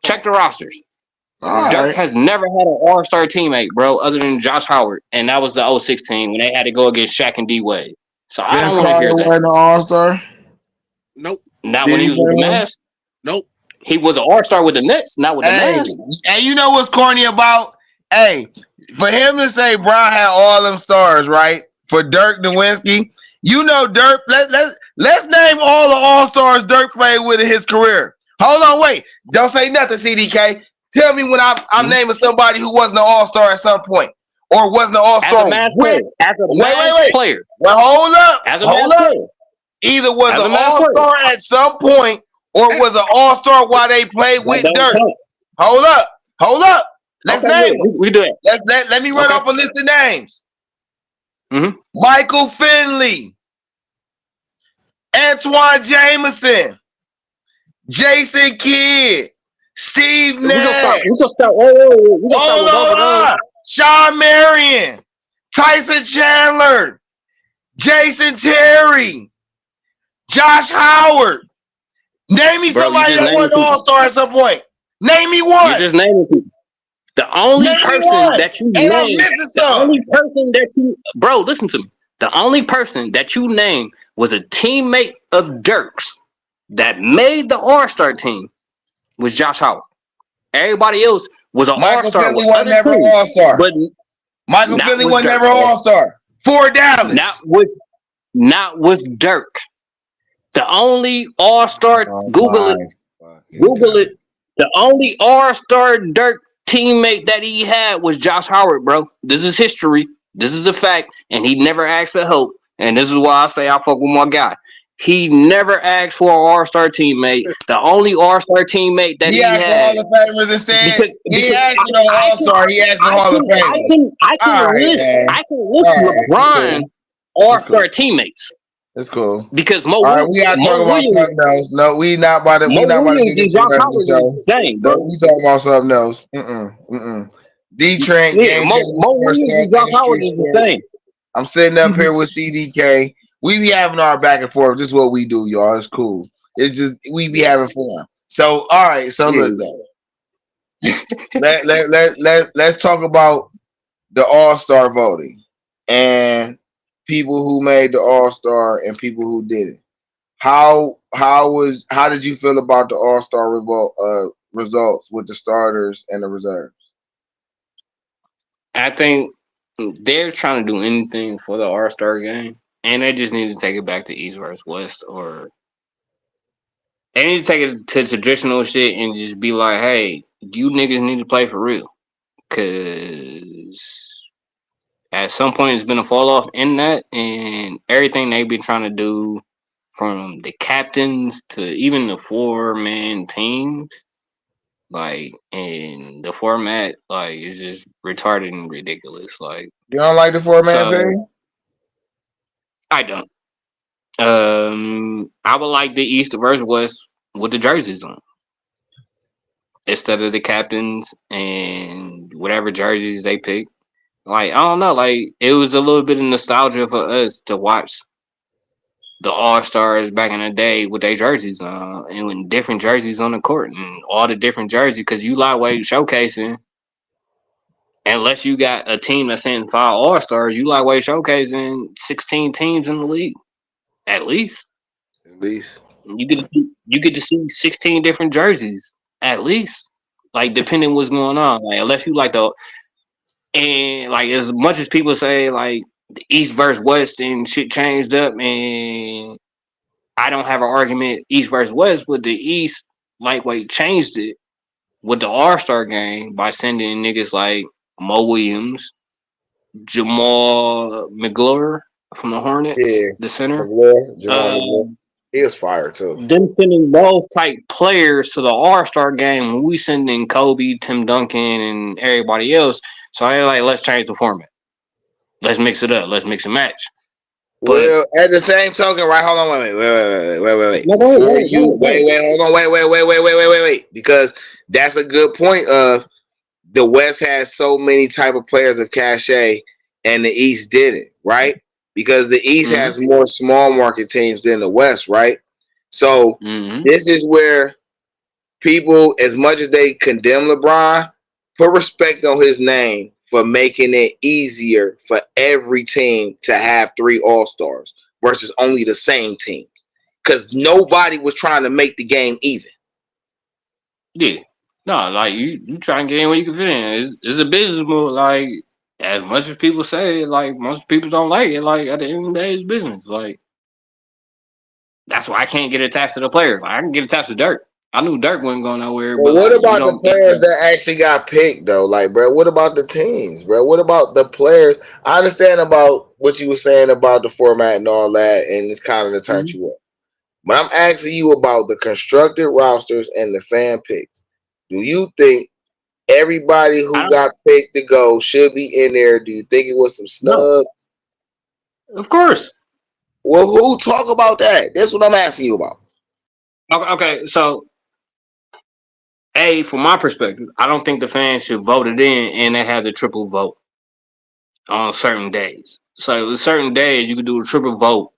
Check the rosters. Dirk has never had an all-star teammate, bro, other than Josh Howard. And that was the 06 team when they had to go against Shaq and D-Wade. So I don't want to hear that. An all-star? Nope. Not when he was with the Mavs. Nope. He was an all-star with the Nets, not with the Mavs. And you know what's corny about? Hey, for him to say Brown had all them stars, right? For Dirk Nowitzki, you know Dirk. Let's name all the all-stars Dirk played with in his career. Hold on, wait. Don't say nothing, CDK. Tell me when I'm naming somebody who wasn't an all-star at some point or wasn't an all-star. Wait. Player. Well, hold up. Hold up. Either was an all-star at some point or was an all-star while they played with Dirk. Hold up. Let's name them. We do it. Let me run off a list of names. Mm-hmm. Michael Finley, Antoine Jameson, Jason Kidd, Steve Nash. We gonna start. We gonna start with both of those. Sean Marion, Tyson Chandler, Jason Terry, Josh Howard. Name me somebody that won the All-Star at some point. Name me one. You're just naming people. The only person that you named, bro, listen to me. The only person that you named was a teammate of Dirk's that made the All-Star team was Josh Howard. Everybody else was an All-Star. Michael Finley was never an All-Star. But Michael Finley was never an All-Star. For Dallas. Not with Dirk. The only All-Star, Google it. The only All-Star Dirk teammate that he had was Josh Howard, bro. This is history. This is a fact. And he never asked for help. And this is why I say I fuck with my guy. He never asked for an All-Star teammate. The only All-Star teammate that he had. Hall of Famers instead. He asked for no All-Star. He asked for Hall of Famers. I can list LeBron's All-Star teammates. That's cool. Because we gotta talk about something else. No, we not about to. We not about to do this. We talking about something else. Dee Trynt, Game Sports. I'm sitting up here with CDK. We be having our back and forth. This is what we do, y'all. It's cool. It's just we be having fun. So all right. So look, though. let's talk about the All-Star voting and people who made the All-Star and people who didn't. How did you feel about the All-Star results with the starters and the reserves? I think they're trying to do anything for the All-Star game, and they just need to take it back to East versus West, or they need to take it to traditional shit and just be like, hey, you niggas need to play for real. Because at some point it's been a fall off in that, and everything they've been trying to do from the captains to even the 4-man teams, like, in the format, like, it's just retarded and ridiculous. Like, you don't like the 4-man team? I don't. I would like the East versus West with the jerseys on instead of the captains and whatever jerseys they pick. Like, I don't know. Like, it was a little bit of nostalgia for us to watch the All-Stars back in the day with their jerseys on and with different jerseys on the court and all the different jerseys, because you lightweight showcasing. Unless you got a team that's sending 5 All-Stars, you lightweight showcasing 16 teams in the league. At least. You get to see 16 different jerseys. At least. Like, depending what's going on. Like, unless you like and like, as much as people say like the East versus West and shit changed up, and I don't have an argument East versus West, but the East lightweight changed it with the All-Star game by sending niggas like Mo Williams, Jamal McGlure from the Hornets, the center. McGlure. He was fire too. Them sending those type players to the All-Star game when we sending Kobe, Tim Duncan, and everybody else. So I like, let's change the format. Let's mix it up. Let's mix and match. Well, at the same token, right? Hold on, wait. Wait. Because that's a good point. The West has so many type of players of cachet, and the East didn't, right? Because the East has more small market teams than the West, right? So this is where people, as much as they condemn LeBron, put respect on his name for making it easier for every team to have 3 All-Stars versus only the same teams. Because nobody was trying to make the game even. Yeah. No, like, you try and get in where you can fit in. It's a business move. Like, as much as people say, like, most people don't like it. Like, at the end of the day, it's business. Like, that's why I can't get attached to the players. Like, I can get attached to Dirk. I knew Dirk wasn't going nowhere. But what about the players that actually got picked, though? Like, bro, what about the teams, bro? What about the players? I understand about what you were saying about the format and all that, and it's kind of to turn you up. But I'm asking you about the constructed rosters and the fan picks. Do you think everybody who got picked to go should be in there? Do you think it was some snubs? No. Of course. Well, who talk about that? That's what I'm asking you about. Okay, so from my perspective, I don't think the fans should vote it in and they have the triple vote on certain days. So certain days you can do a triple vote,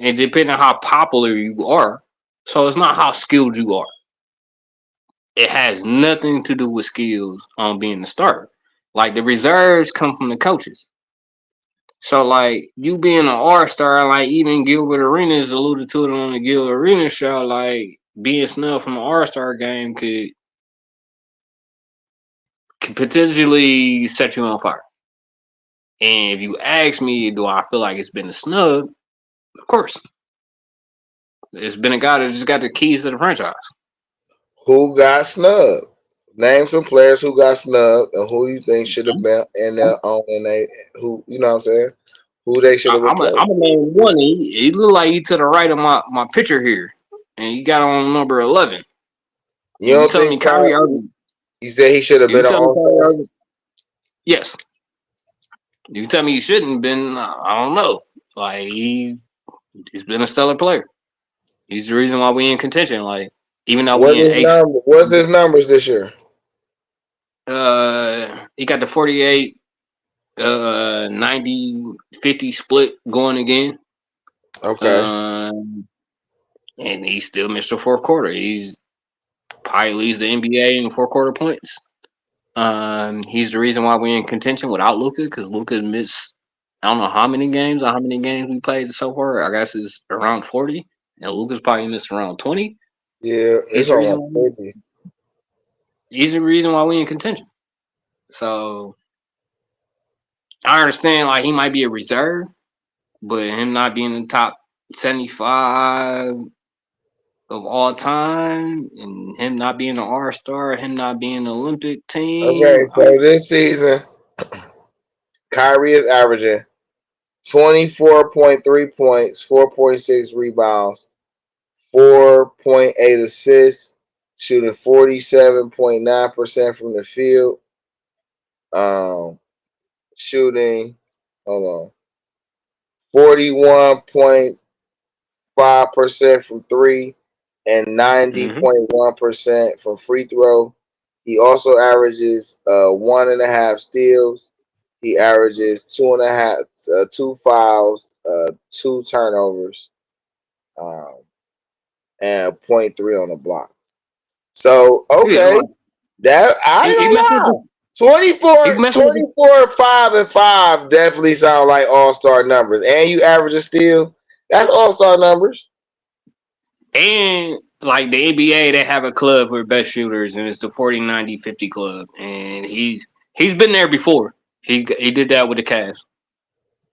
and depending on how popular you are, so it's not how skilled you are. It has nothing to do with skills on being the starter. Like the reserves come from the coaches. So like you being an all-star, like even Gilbert Arenas alluded to it on the Gilbert Arenas show, like being snubbed from the all-star game could potentially set you on fire. And if you ask me, do I feel like it's been a snub? Of course. It's been a guy that just got the keys to the franchise. Who got snubbed? Name some players who got snubbed and who you think should have been in their own, and they who you know what I'm saying, who they should have I'm replaced. gonna name one. He look like you to the right of my picture here, and you got on number 11. You don't think Kyrie Irving? You said he should have been an all-star? Yes. You tell me he shouldn't have been. I don't know. Like he's been a stellar player. He's the reason why we in contention. Like even though we in eighth. What's his numbers this year? He got the 48, 90, 50 split going again. Okay. And he still missed the fourth quarter. He's probably leads the NBA in fourth quarter points. He's the reason why we're in contention without Luka, because Luka missed I don't know how many games we played so far. I guess it's around 40, and Luka's probably missed around 20. Yeah, it's almost 50. He's the reason why we in contention. So I understand like he might be a reserve, but him not being in the top 75 of all time, and him not being an all-star, him not being an Olympic team. Okay, so this season, Kyrie is averaging 24.3 points, 4.6 rebounds, 4.8 assists, shooting 47.9% from the field. Shooting, 41.5% from three and 90.1% from free throw. He also averages 1.5 steals. He averages 2.5, 2 fouls, 2 turnovers, and 0.3 on the block. So okay, that I ain't gonna lie. 24, 5, and 5 definitely sound like all-star numbers. And you average a steal. That's all-star numbers. And like the NBA, they have a club for best shooters, and it's the 40-90-50 club. And he's been there before. He did that with the Cavs,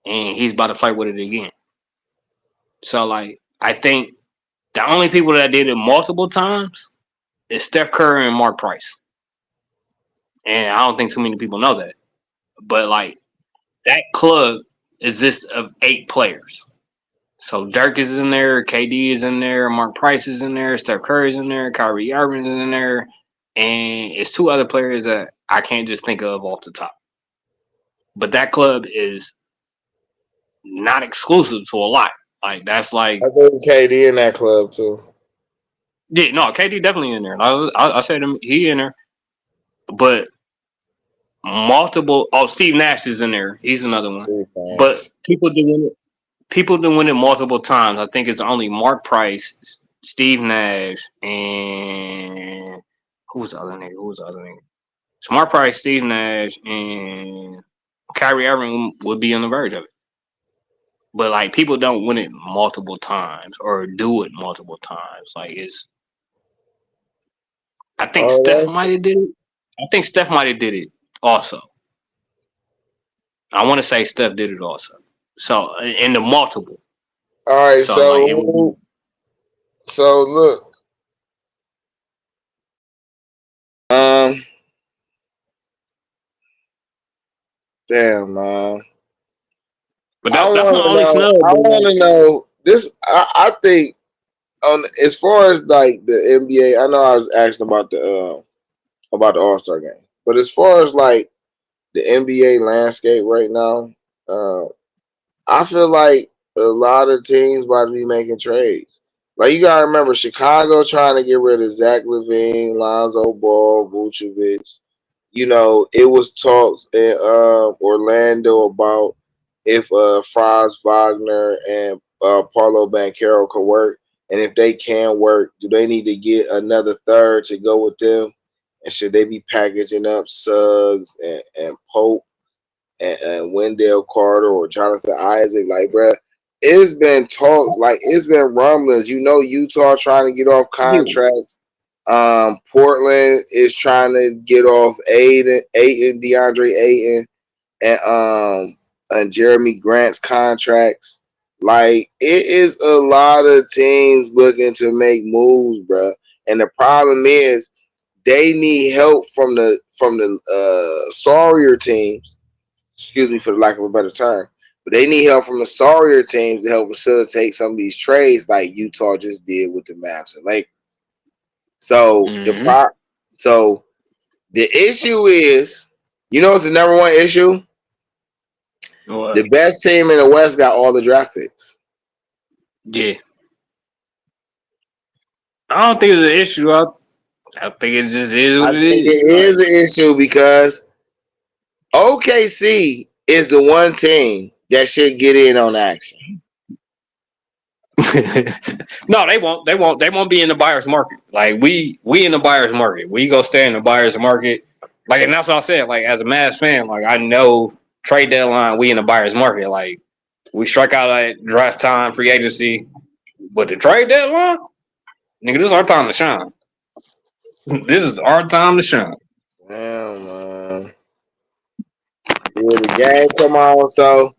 and he's about to fight with it again. So like I think the only people that did it multiple times is Steph Curry and Mark Price. And I don't think too many people know that. But like that club exists of 8 players. So Dirk is in there, KD is in there, Mark Price is in there, Steph Curry is in there, Kyrie Irving is in there, and it's 2 other players that I can't just think of off the top. But that club is not exclusive to a lot. Like that's like I think KD in that club too. Yeah, no, KD definitely in there. I said him, he in there, but multiple. Oh, Steve Nash is in there. He's another one. But people doing it multiple times. I think it's only Mark Price, Steve Nash, and who's the other nigga? It's Mark Price, Steve Nash, and Kyrie Irving would be on the verge of it. But like people don't win it multiple times or do it multiple times. Like it's. I think Steph might have did it. I think Steph might have did it also. I want to say Steph did it also. So in the multiple. All right, so look, damn, man. But that's my only snub. I want to know this. I think on as far as like the NBA, I know I was asking about the All-Star game, but as far as like the NBA landscape right now, I feel like a lot of teams about to be making trades. Like you gotta remember, Chicago trying to get rid of Zach LaVine, Lonzo Ball, Vucevic. You know, it was talks in Orlando about if Franz Wagner and Paulo Banchero could work, and if they can work, do they need to get another third to go with them? And should they be packaging up Suggs and Pope and Wendell Carter or Jonathan Isaac? Like, bruh, it's been talks, like it's been rumblings. You know, Utah trying to get off contracts. Portland is trying to get off DeAndre Ayton, and Jeremy Grant's contracts. Like, it is a lot of teams looking to make moves, bruh. And the problem is they need help from the sorrier teams. Excuse me for the lack of a better term. But they need help from the sorrier teams to help facilitate some of these trades like Utah just did with the Mavs and Lakers. So the issue is, you know what's the number one issue? What? The best team in the West got all the draft picks. Yeah. I don't think it's an issue. I think it just is what it is. It is an issue because OKC is the one team that should get in on action. No, they won't. They won't be in the buyer's market. Like we in the buyer's market. We go stay in the buyer's market. Like, and that's what I said. Like, as a Mavs fan, like I know trade deadline, we in the buyer's market. Like we strike out at draft time, free agency, but the trade deadline, nigga, this is our time to shine. This is our time to shine. Damn, man. Yeah, the game come on. So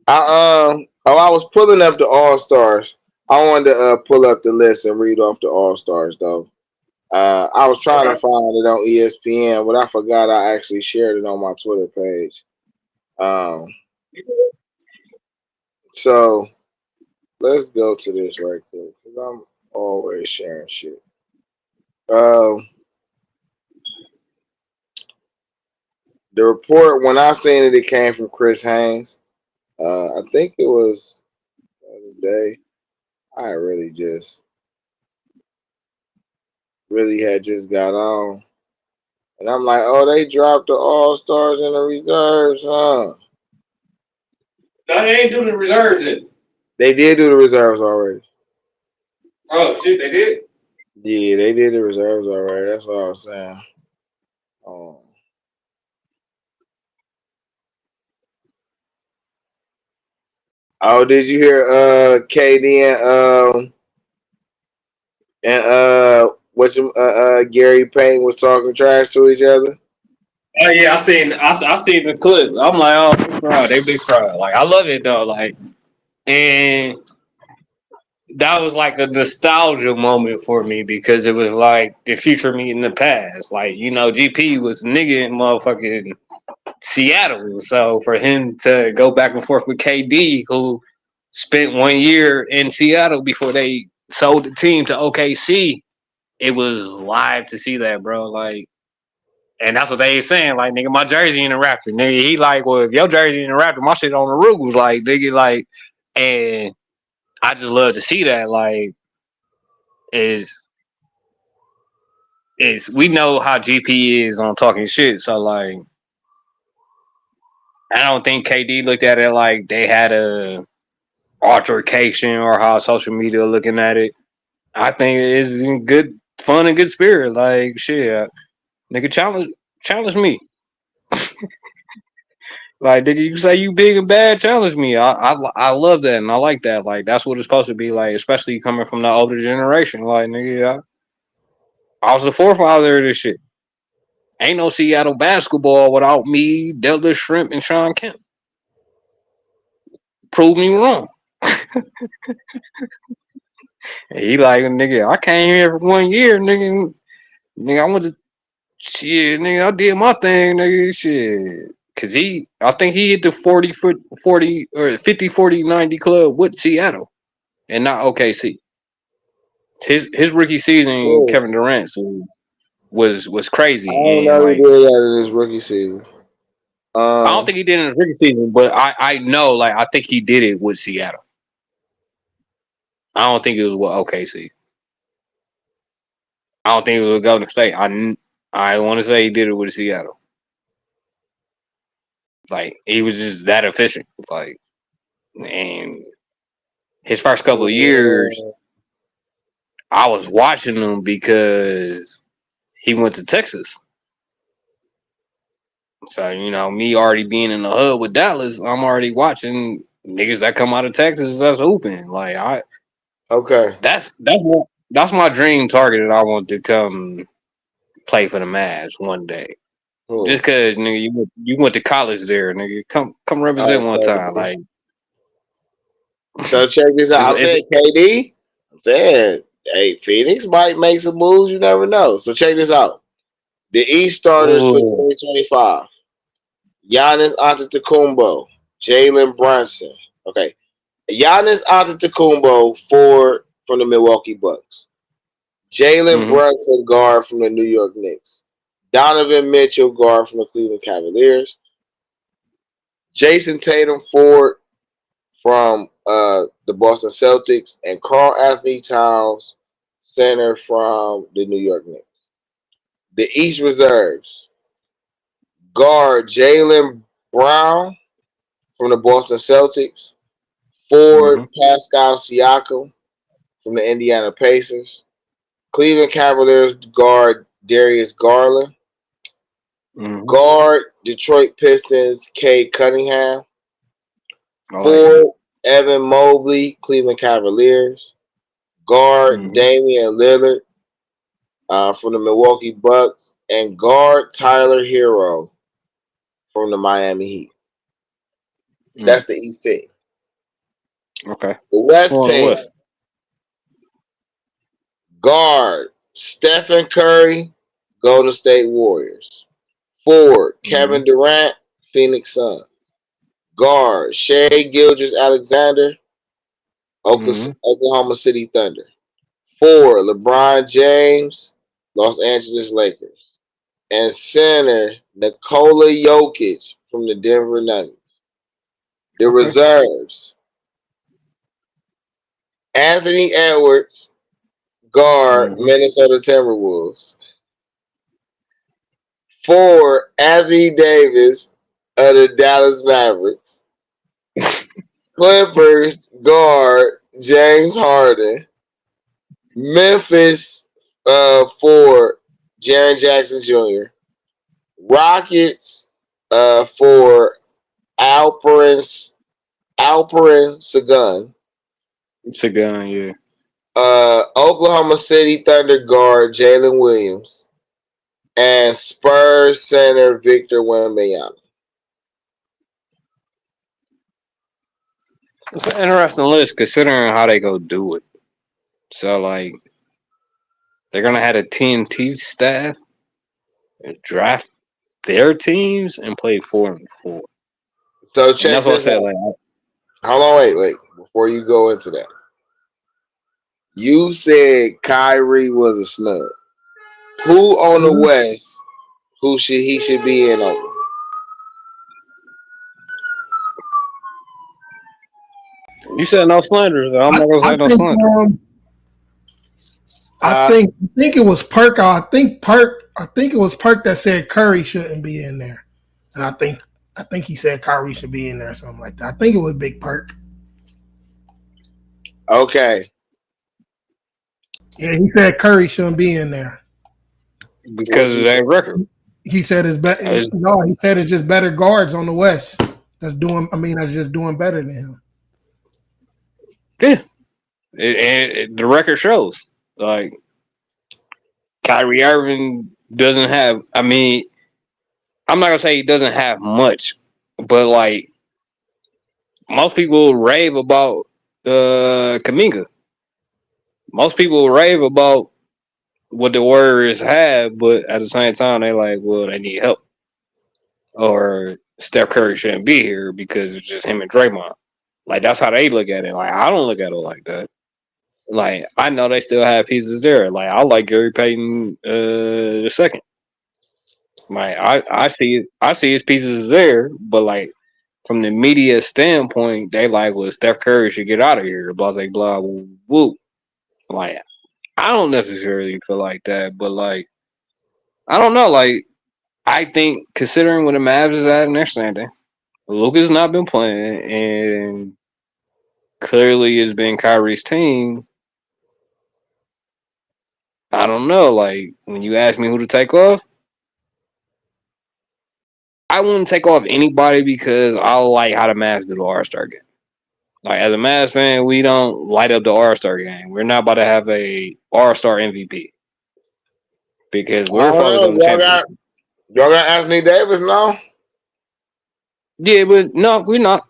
I was pulling up the All-Stars. I wanted to pull up the list and read off the All-Stars, though. I was trying to find it on ESPN, but I forgot I actually shared it on my Twitter page. So let's go to this right quick because I'm always sharing shit. The report, when I seen it, it came from Chris Haynes. I think it was the other day. I really had just got on. And I'm like, oh, they dropped the All-Stars in the reserves, huh? No, they ain't doing the reserves yet. They did do the reserves already. Oh, shit, they did? Yeah, they did the reserves already. That's what I was saying. Oh, did you hear KD and Gary Payton was talking trash to each other? Oh yeah, I seen the clip. I'm like, oh, they big fraud. Like, I love it though. Like, and that was like a nostalgia moment for me because it was like the future me in the past. Like, you know, GP was nigga in motherfucking Seattle. So for him to go back and forth with KD, who spent 1 year in Seattle before they sold the team to OKC, it was live to see that, bro. Like, and that's what they saying. Like, nigga, my jersey in the Raptor. Nigga, he like, well, if your jersey in the Raptor, my shit on the Rugals. Like, nigga, like, and I just love to see that. Like, is we know how GP is on talking shit. So, like, I don't think KD looked at it like they had a altercation or how social media looking at it. I think it is in good fun and good spirit. Like, shit, nigga, challenge me. Like, nigga, you say you big and bad, challenge me. I love that and I like that. Like, that's what it's supposed to be like, especially coming from the older generation. Like, nigga, I was the forefather of this shit. Ain't no Seattle basketball without me, Delta Shrimp, and Sean Kemp. Prove me wrong. He like, nigga, I came here for 1 year, nigga. Nigga, I went to shit, nigga. I did my thing, nigga. Shit. Cause I think he hit the 40 or 50, 40, 90 club with Seattle and not OKC. His rookie season, Kevin Durant's was crazy. I don't know he did that in his rookie season. I don't think he did in his rookie season, but I know, like, I think he did it with Seattle. I don't think it was with OKC. I don't think it was with Golden State. I want to say he did it with Seattle. Like, he was just that efficient. Like, and his first couple of years, I was watching him because he went to Texas. So, you know, me already being in the hub with Dallas, I'm already watching niggas that come out of Texas that's hooping. Like, that's my dream target that I want to come play for the Mavs one day. Just cause nigga, you went to college there, nigga. Come represent one time. Like, so check this out. I'm saying KD. I'm saying, hey, Phoenix might make some moves. You never know. So check this out. The East starters for 2025: Giannis Antetokounmpo, Jalen Brunson. Okay, Giannis Antetokounmpo, forward from the Milwaukee Bucks. Jalen Brunson, guard from the New York Knicks. Donovan Mitchell, guard from the Cleveland Cavaliers. Jason Tatum, forward from the Boston Celtics, and Karl Anthony Towns, center from the New York Knicks. The East reserves: guard Jaylen Brown from the Boston Celtics, forward Pascal Siakam from the Indiana Pacers, Cleveland Cavaliers guard Darius Garland, guard Detroit Pistons Cade Cunningham, forward Evan Mobley, Cleveland Cavaliers, guard Damian Lillard from the Milwaukee Bucks, and guard Tyler Hero from the Miami Heat. That's the East team. Okay. The West team: guard Stephen Curry, Golden State Warriors. Forward Kevin Durant, Phoenix Suns. Guard Shai Gilgeous-Alexander, Oklahoma City Thunder. Forward LeBron James, Los Angeles Lakers. And center Nikola Jokic from the Denver Nuggets. The reserves: Anthony Edwards, guard Minnesota Timberwolves. Forward Anthony Davis of the Dallas Mavericks. Clippers guard James Harden. Memphis for Jaren Jackson Jr. Rockets for Alperen Sengun. Sengun, yeah. Oklahoma City Thunder guard Jalen Williams. And Spurs center Victor Wembanyama. It's an interesting list considering how they go do it. So, like, they're gonna have a TNT staff and draft their teams and play 4-4. So check that's this out. Like, hold on, wait. Before you go into that, you said Kyrie was a snub. Who on the West? Who should be in over? You said no slanders. I'm not gonna say no slanders. I think it was Perk. I think it was Perk that said Curry shouldn't be in there, and I think he said Kyrie should be in there or something like that. I think it was Big Perk. Okay. Yeah, he said Curry shouldn't be in there because of that record. He said it's better. No, he said it's just better guards on the West that's just doing better than him. Yeah, the record shows. Like, Kyrie Irving doesn't have. I mean, I'm not gonna say he doesn't have much, but like most people rave about Kuminga. Most people rave about what the Warriors have, but at the same time, they like, well, they need help, or Steph Curry shouldn't be here because it's just him and Draymond. Like, that's how they look at it. Like, I don't look at it like that. Like, I know they still have pieces there. Like, I like Gary Payton the second. Like, I see his pieces there, but like from the media standpoint, they like, well, Steph Curry should get out of here. Blah, blah, blah, woo, woo. Like, I don't necessarily feel like that, but like, I don't know. Like, I think considering where the Mavs is at and their standing, Luka's not been playing, and clearly it's been Kyrie's team. I don't know. Like, when you ask me who to take off, I wouldn't take off anybody because I like how the Mavs do the All-Star game. Like, as a Mavs fan, we don't light up the All-Star game. We're not about to have a All-Star MVP because we're focused on the championship. Y'all got Anthony Davis now? Yeah, but no, we're not.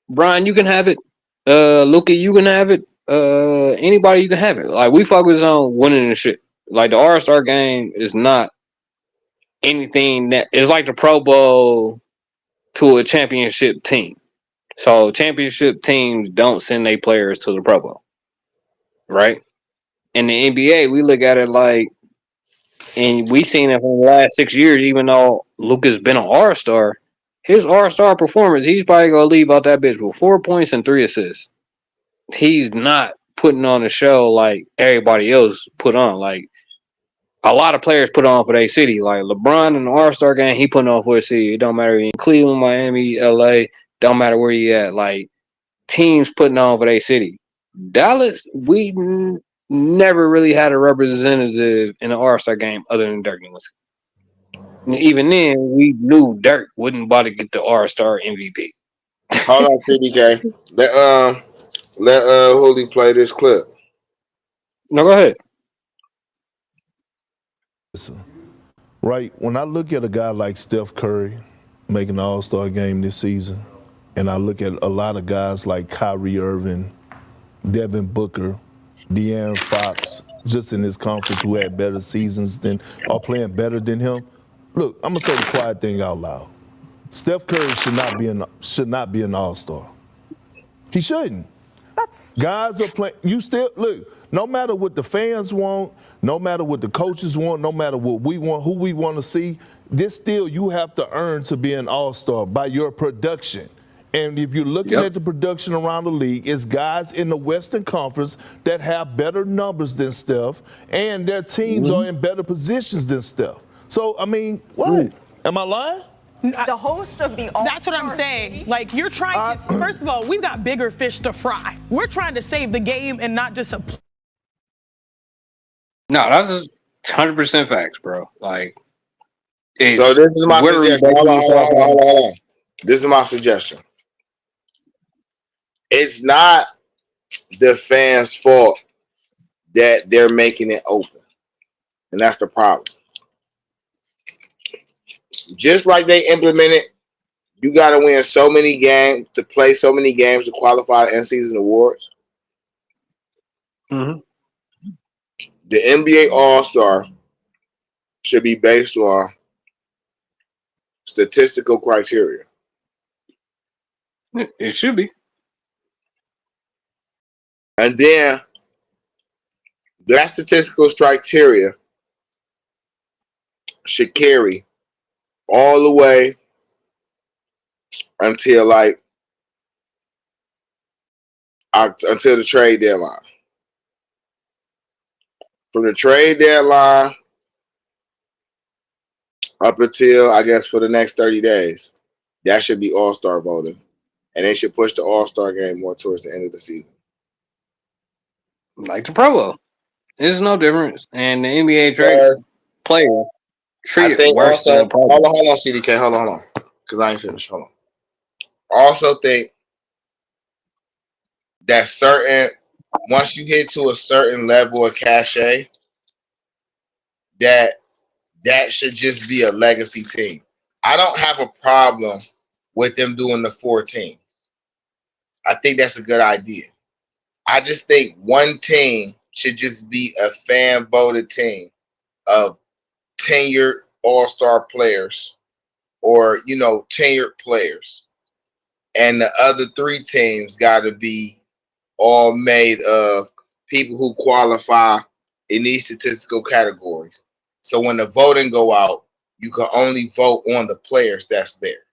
Brian, you can have it. Luka, you can have it. Anybody, you can have it. Like, we focus on winning the shit. Like, the All-Star game is not anything that is like the Pro Bowl to a championship team. So championship teams don't send their players to the Pro Bowl, right? In the NBA, we look at it like, and we seen it for the last 6 years. Even though Luka's been an All-Star, his All-Star performance, he's probably gonna leave out that bitch with 4 points and 3 assists. He's not putting on a show like everybody else put on. Like, a lot of players put on for their city. Like LeBron in the All-Star game, he putting on for his city. It don't matter if he in Cleveland, Miami, LA, don't matter where he at. Like, teams putting on for their city. Dallas, we never really had a representative in the All-Star game other than Dirk Nowitzki. And even then, we knew Dirk wouldn't about to get the All-Star MVP. Hold on, CDK. Let Hooli play this clip. No, go ahead. Right, when I look at a guy like Steph Curry making the All-Star game this season, and I look at a lot of guys like Kyrie Irving, Devin Booker, De'Aaron Fox, just in this conference who had better seasons than, or playing better than him. Look, I'm gonna say the quiet thing out loud. Steph Curry should not be an All-Star. He shouldn't. Guys are playing. You still look. No matter what the fans want, no matter what the coaches want, no matter what we want, who we want to see, this still you have to earn to be an All-Star by your production. And if you're looking at the production around the league, it's guys in the Western Conference that have better numbers than Steph, and their teams are in better positions than Steph. So, I mean, what? Am I lying? The host of the All-Star. That's what I'm saying. Like, you're trying to, first of all, we've got bigger fish to fry. We're trying to save the game and not just a. No, that's just 100% facts, bro. Like, so this is my suggestion. Hold on. This is my suggestion. It's not the fans' fault that they're making it open, and that's the problem. Just like they implemented, you got to win so many games to play so many games to qualify to end-season awards. Mm-hmm. The NBA All-Star should be based on statistical criteria. It should be. And then that statistical criteria should carry all the way until until the trade deadline. From the trade deadline up until, I guess, for the next 30 days, that should be All-Star voting. And they should push the All-Star game more towards the end of the season. Like the Pro Bowl. There's no difference. And the NBA trade player treat it worse also, than the Pro Bowl. Hold on, CDK. Hold on. Because I ain't finished. Hold on. I also think that once you get to a certain level of cachet, that should just be a legacy team. I don't have a problem with them doing the 4 teams. I think that's a good idea. I just think one team should just be a fan-voted team of tenured all-star players or, tenured players. And the other 3 teams got to be all made of people who qualify in these statistical categories. So when the voting go out, you can only vote on the players that's there.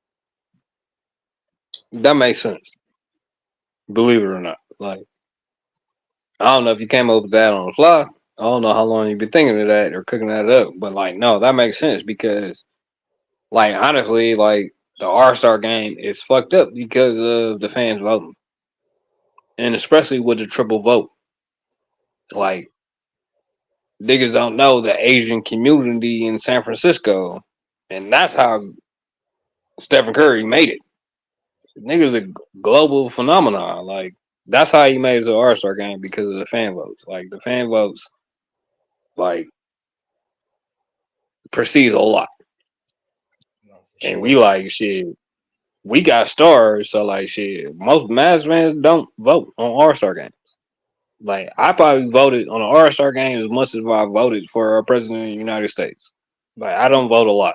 That makes sense. Believe it or not. Like, I don't know if you came up with that on the fly. I don't know how long you've been thinking of that or cooking that up, but like, no, that makes sense because, like, honestly, like the All-Star game is fucked up because of the fans voting, and especially with the triple vote. Like, niggas don't know the Asian community in San Francisco, and that's how Stephen Curry made it. Niggas a global phenomenon. Like, that's how he made it to the All-Star game because of the fan votes. Like, the fan votes, like, precedes a lot. No, for And sure. we like shit. We got stars, so like shit. Most Mavs fans don't vote on All-Star games. Like, I probably voted on an All-Star game as much as I voted for our president of the United States. Like, I don't vote a lot.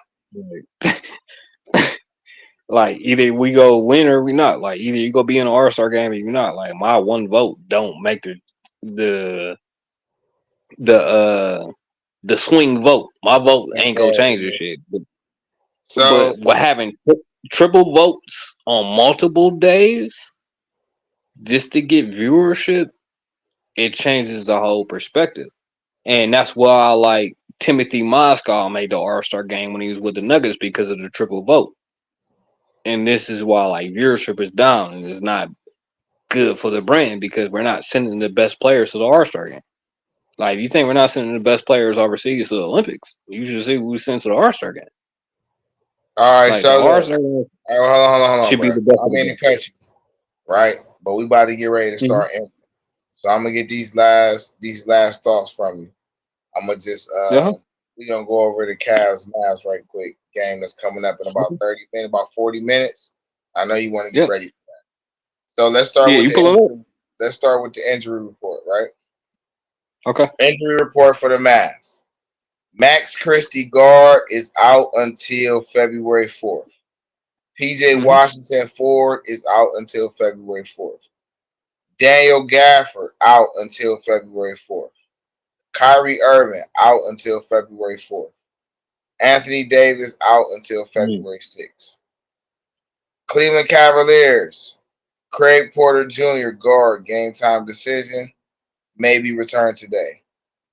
Like, either we go win or we not. Like, either you go be in an All-Star game or you're not. Like, my one vote don't make the the uh the swing vote. My vote ain't gonna change this shit. So But having triple votes on multiple days just to get viewership, it changes the whole perspective. And that's why I like Timothy Mozgov made the All-Star game when he was with the Nuggets because of the triple vote. And this is why like viewership is down and it's not good for the brand because we're not sending the best players to the All-Star game. Like, if you think we're not sending the best players overseas to the Olympics, you should see who we sent to the All-Star game. all right, Like, the so look, All-Star game all right, hold on, should bro. be the best I of the mean to cut you, right? But we about to get ready to best. start ending. So I'm gonna get these last thoughts from you. I'm gonna just Uh-huh. we gonna go over the Cavs Mavs right quick. Game that's coming up in about 30 minutes, about 40 minutes. I know you want to get Yeah. ready for that. So Yeah, you pull it up. let's start with the injury report, right? Okay. Injury report for the Mavs. Max Christie guard is out until February 4th. PJ Mm-hmm. Washington Ford is out until February 4th. Daniel Gafford out until February 4th. Kyrie Irving out until February 4th. Anthony Davis out until February 6th. Cleveland Cavaliers. Craig Porter Jr. guard game time decision may be returned today.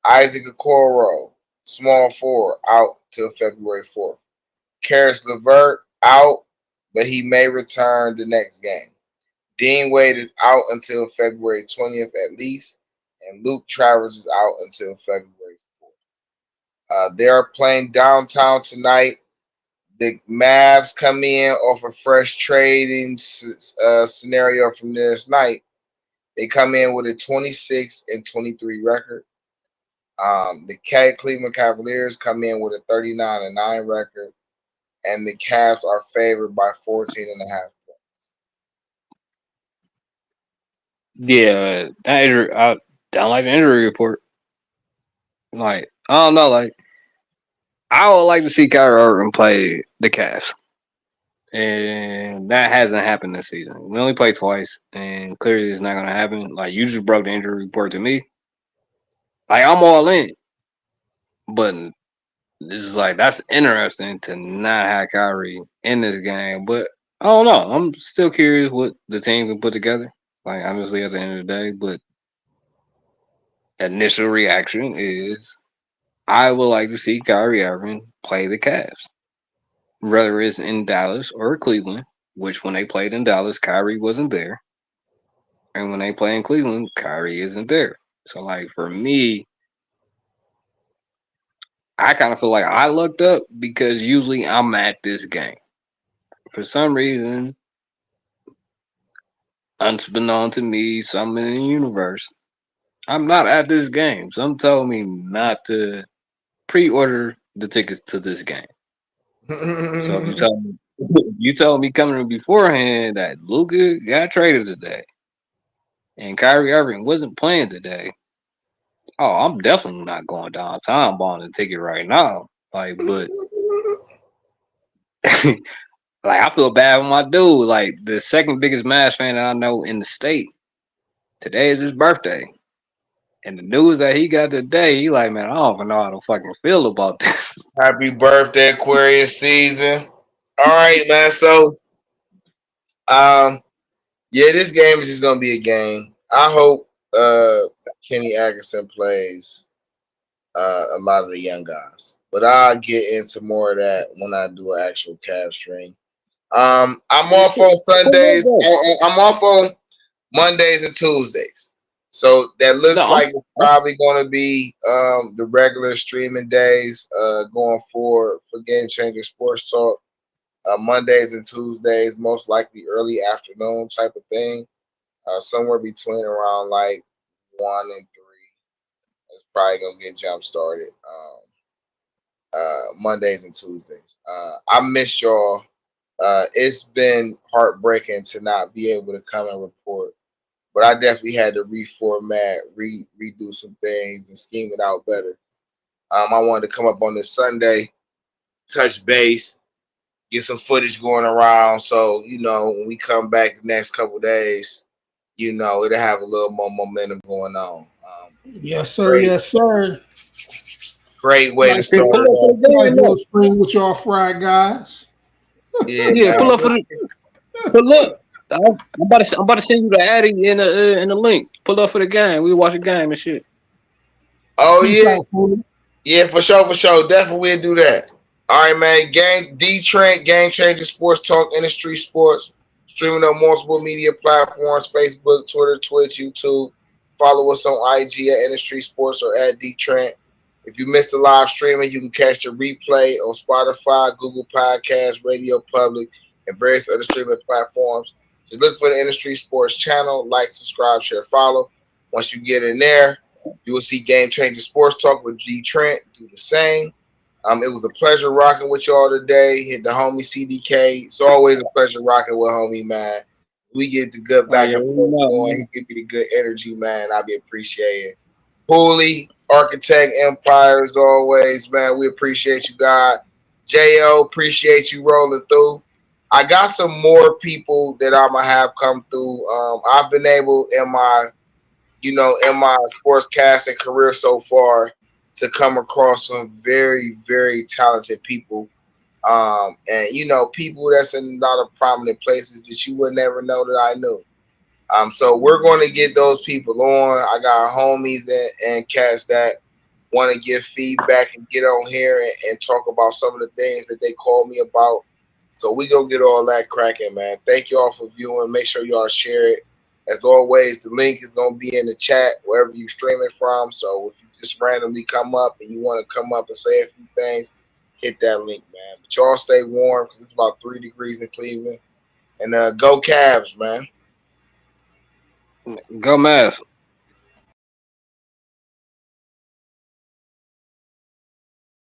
Isaac Okoro, small forward, out till February 4th. Karis LeVert out, but he may return the next game. Dean Wade is out until February 20th at least, and Luke Travers is out until February 4th. They are playing downtown tonight. The Mavs come in off a fresh trading scenario from this night. They come in with a 26-23 record. The Cleveland Cavaliers come in with a 39-9 record, and the Cavs are favored by 14.5 points. Yeah, that injury, I don't like the injury report. Like, I don't know. Like, I would like to see Kyrie Irving play the Cavs, and that hasn't happened this season. We only played twice, and clearly it's not going to happen. Like, you just broke the injury report to me. Like, I'm all in, but this is like that's interesting to not have Kyrie in this game. But I don't know. I'm still curious what the team can put together. Like, honestly, at the end of the day, but initial reaction is I would like to see Kyrie Irving play the Cavs, whether it's in Dallas or Cleveland. Which when they played in Dallas, Kyrie wasn't there, and when they play in Cleveland, Kyrie isn't there. So, like for me, I kind of feel like I lucked up because usually I'm at this game. For some reason, unbeknown to me, something in the universe, I'm not at this game. Some told me not to pre-order the tickets to this game. So if you told me coming beforehand that Luka got traded today and Kyrie Irving wasn't playing today, oh, I'm definitely not going downtown buying a ticket right now. Like, but like I feel bad with my dude. Like the second biggest Mavs fan that I know in the state. Today is his birthday. And the news that he got today, he like, man, I don't even know how to fucking feel about this. Happy birthday, Aquarius season. All right, man. So Yeah, this game is just gonna be a game. I hope Kenny Atkinson plays a lot of the young guys, but I'll get into more of that when I do an actual Cavs stream. I'm off on Sundays. I'm off on Mondays and Tuesdays. So that looks like it's probably going to be the regular streaming days going forward for Game Changer Sports Talk. Mondays and Tuesdays, most likely early afternoon type of thing. Somewhere between around like 1 and 3. It's probably going to get jump started. Mondays and Tuesdays. I missed y'all. It's been heartbreaking to not be able to come and report, but I definitely had to reformat, redo some things, and scheme it out better. I wanted to come up on this Sunday, touch base, get some footage going around. So when we come back the next couple of days, it'll have a little more momentum going on. Yes, sir. Yes, sir. Great way to start. Stream with y'all fried guys. Yeah, pull up for the. Pull up. I'm about to send you the Addy in the link. Pull up for the game. We watch the game and shit. Oh yeah, for sure. Definitely we'll do that. All right, man. Dee Trynt, Game Changer Sports Talk, Industry Sports, streaming on multiple media platforms: Facebook, Twitter, Twitch, YouTube. Follow us on IG at Industry Sports or at Dee Trynt. If you missed the live streaming, you can catch the replay on Spotify, Google Podcasts, Radio Public, and various other streaming platforms. Just look for the Industry Sports channel, like, subscribe, share, follow. Once you get in there, you will see Game Changer Sports Talk with Dee Trynt. Do the same. It was a pleasure rocking with y'all today. Hit the homie CDK. It's always a pleasure rocking with homie, man. We get the good back and forth going. He give me the good energy, man. I be appreciating. Hooley, Architect Empire, as always, man. We appreciate you, God. Jo, appreciate you rolling through. I got some more people that I'm gonna have come through. I've been able in my sportscasting career so far to come across some very, very talented people. And people that's in a lot of prominent places that you would never know that I knew. So we're going to get those people on. I got homies and cats that want to give feedback and get on here and talk about some of the things that they call me about. So we gonna get all that cracking, man. Thank you all for viewing. Make sure y'all share it. As always, the link is gonna be in the chat wherever you stream it from. So if you just randomly come up and you want to come up and say a few things, hit that link, man. But y'all stay warm because it's about 3 degrees in Cleveland. And go Cavs, man. Go Mavs.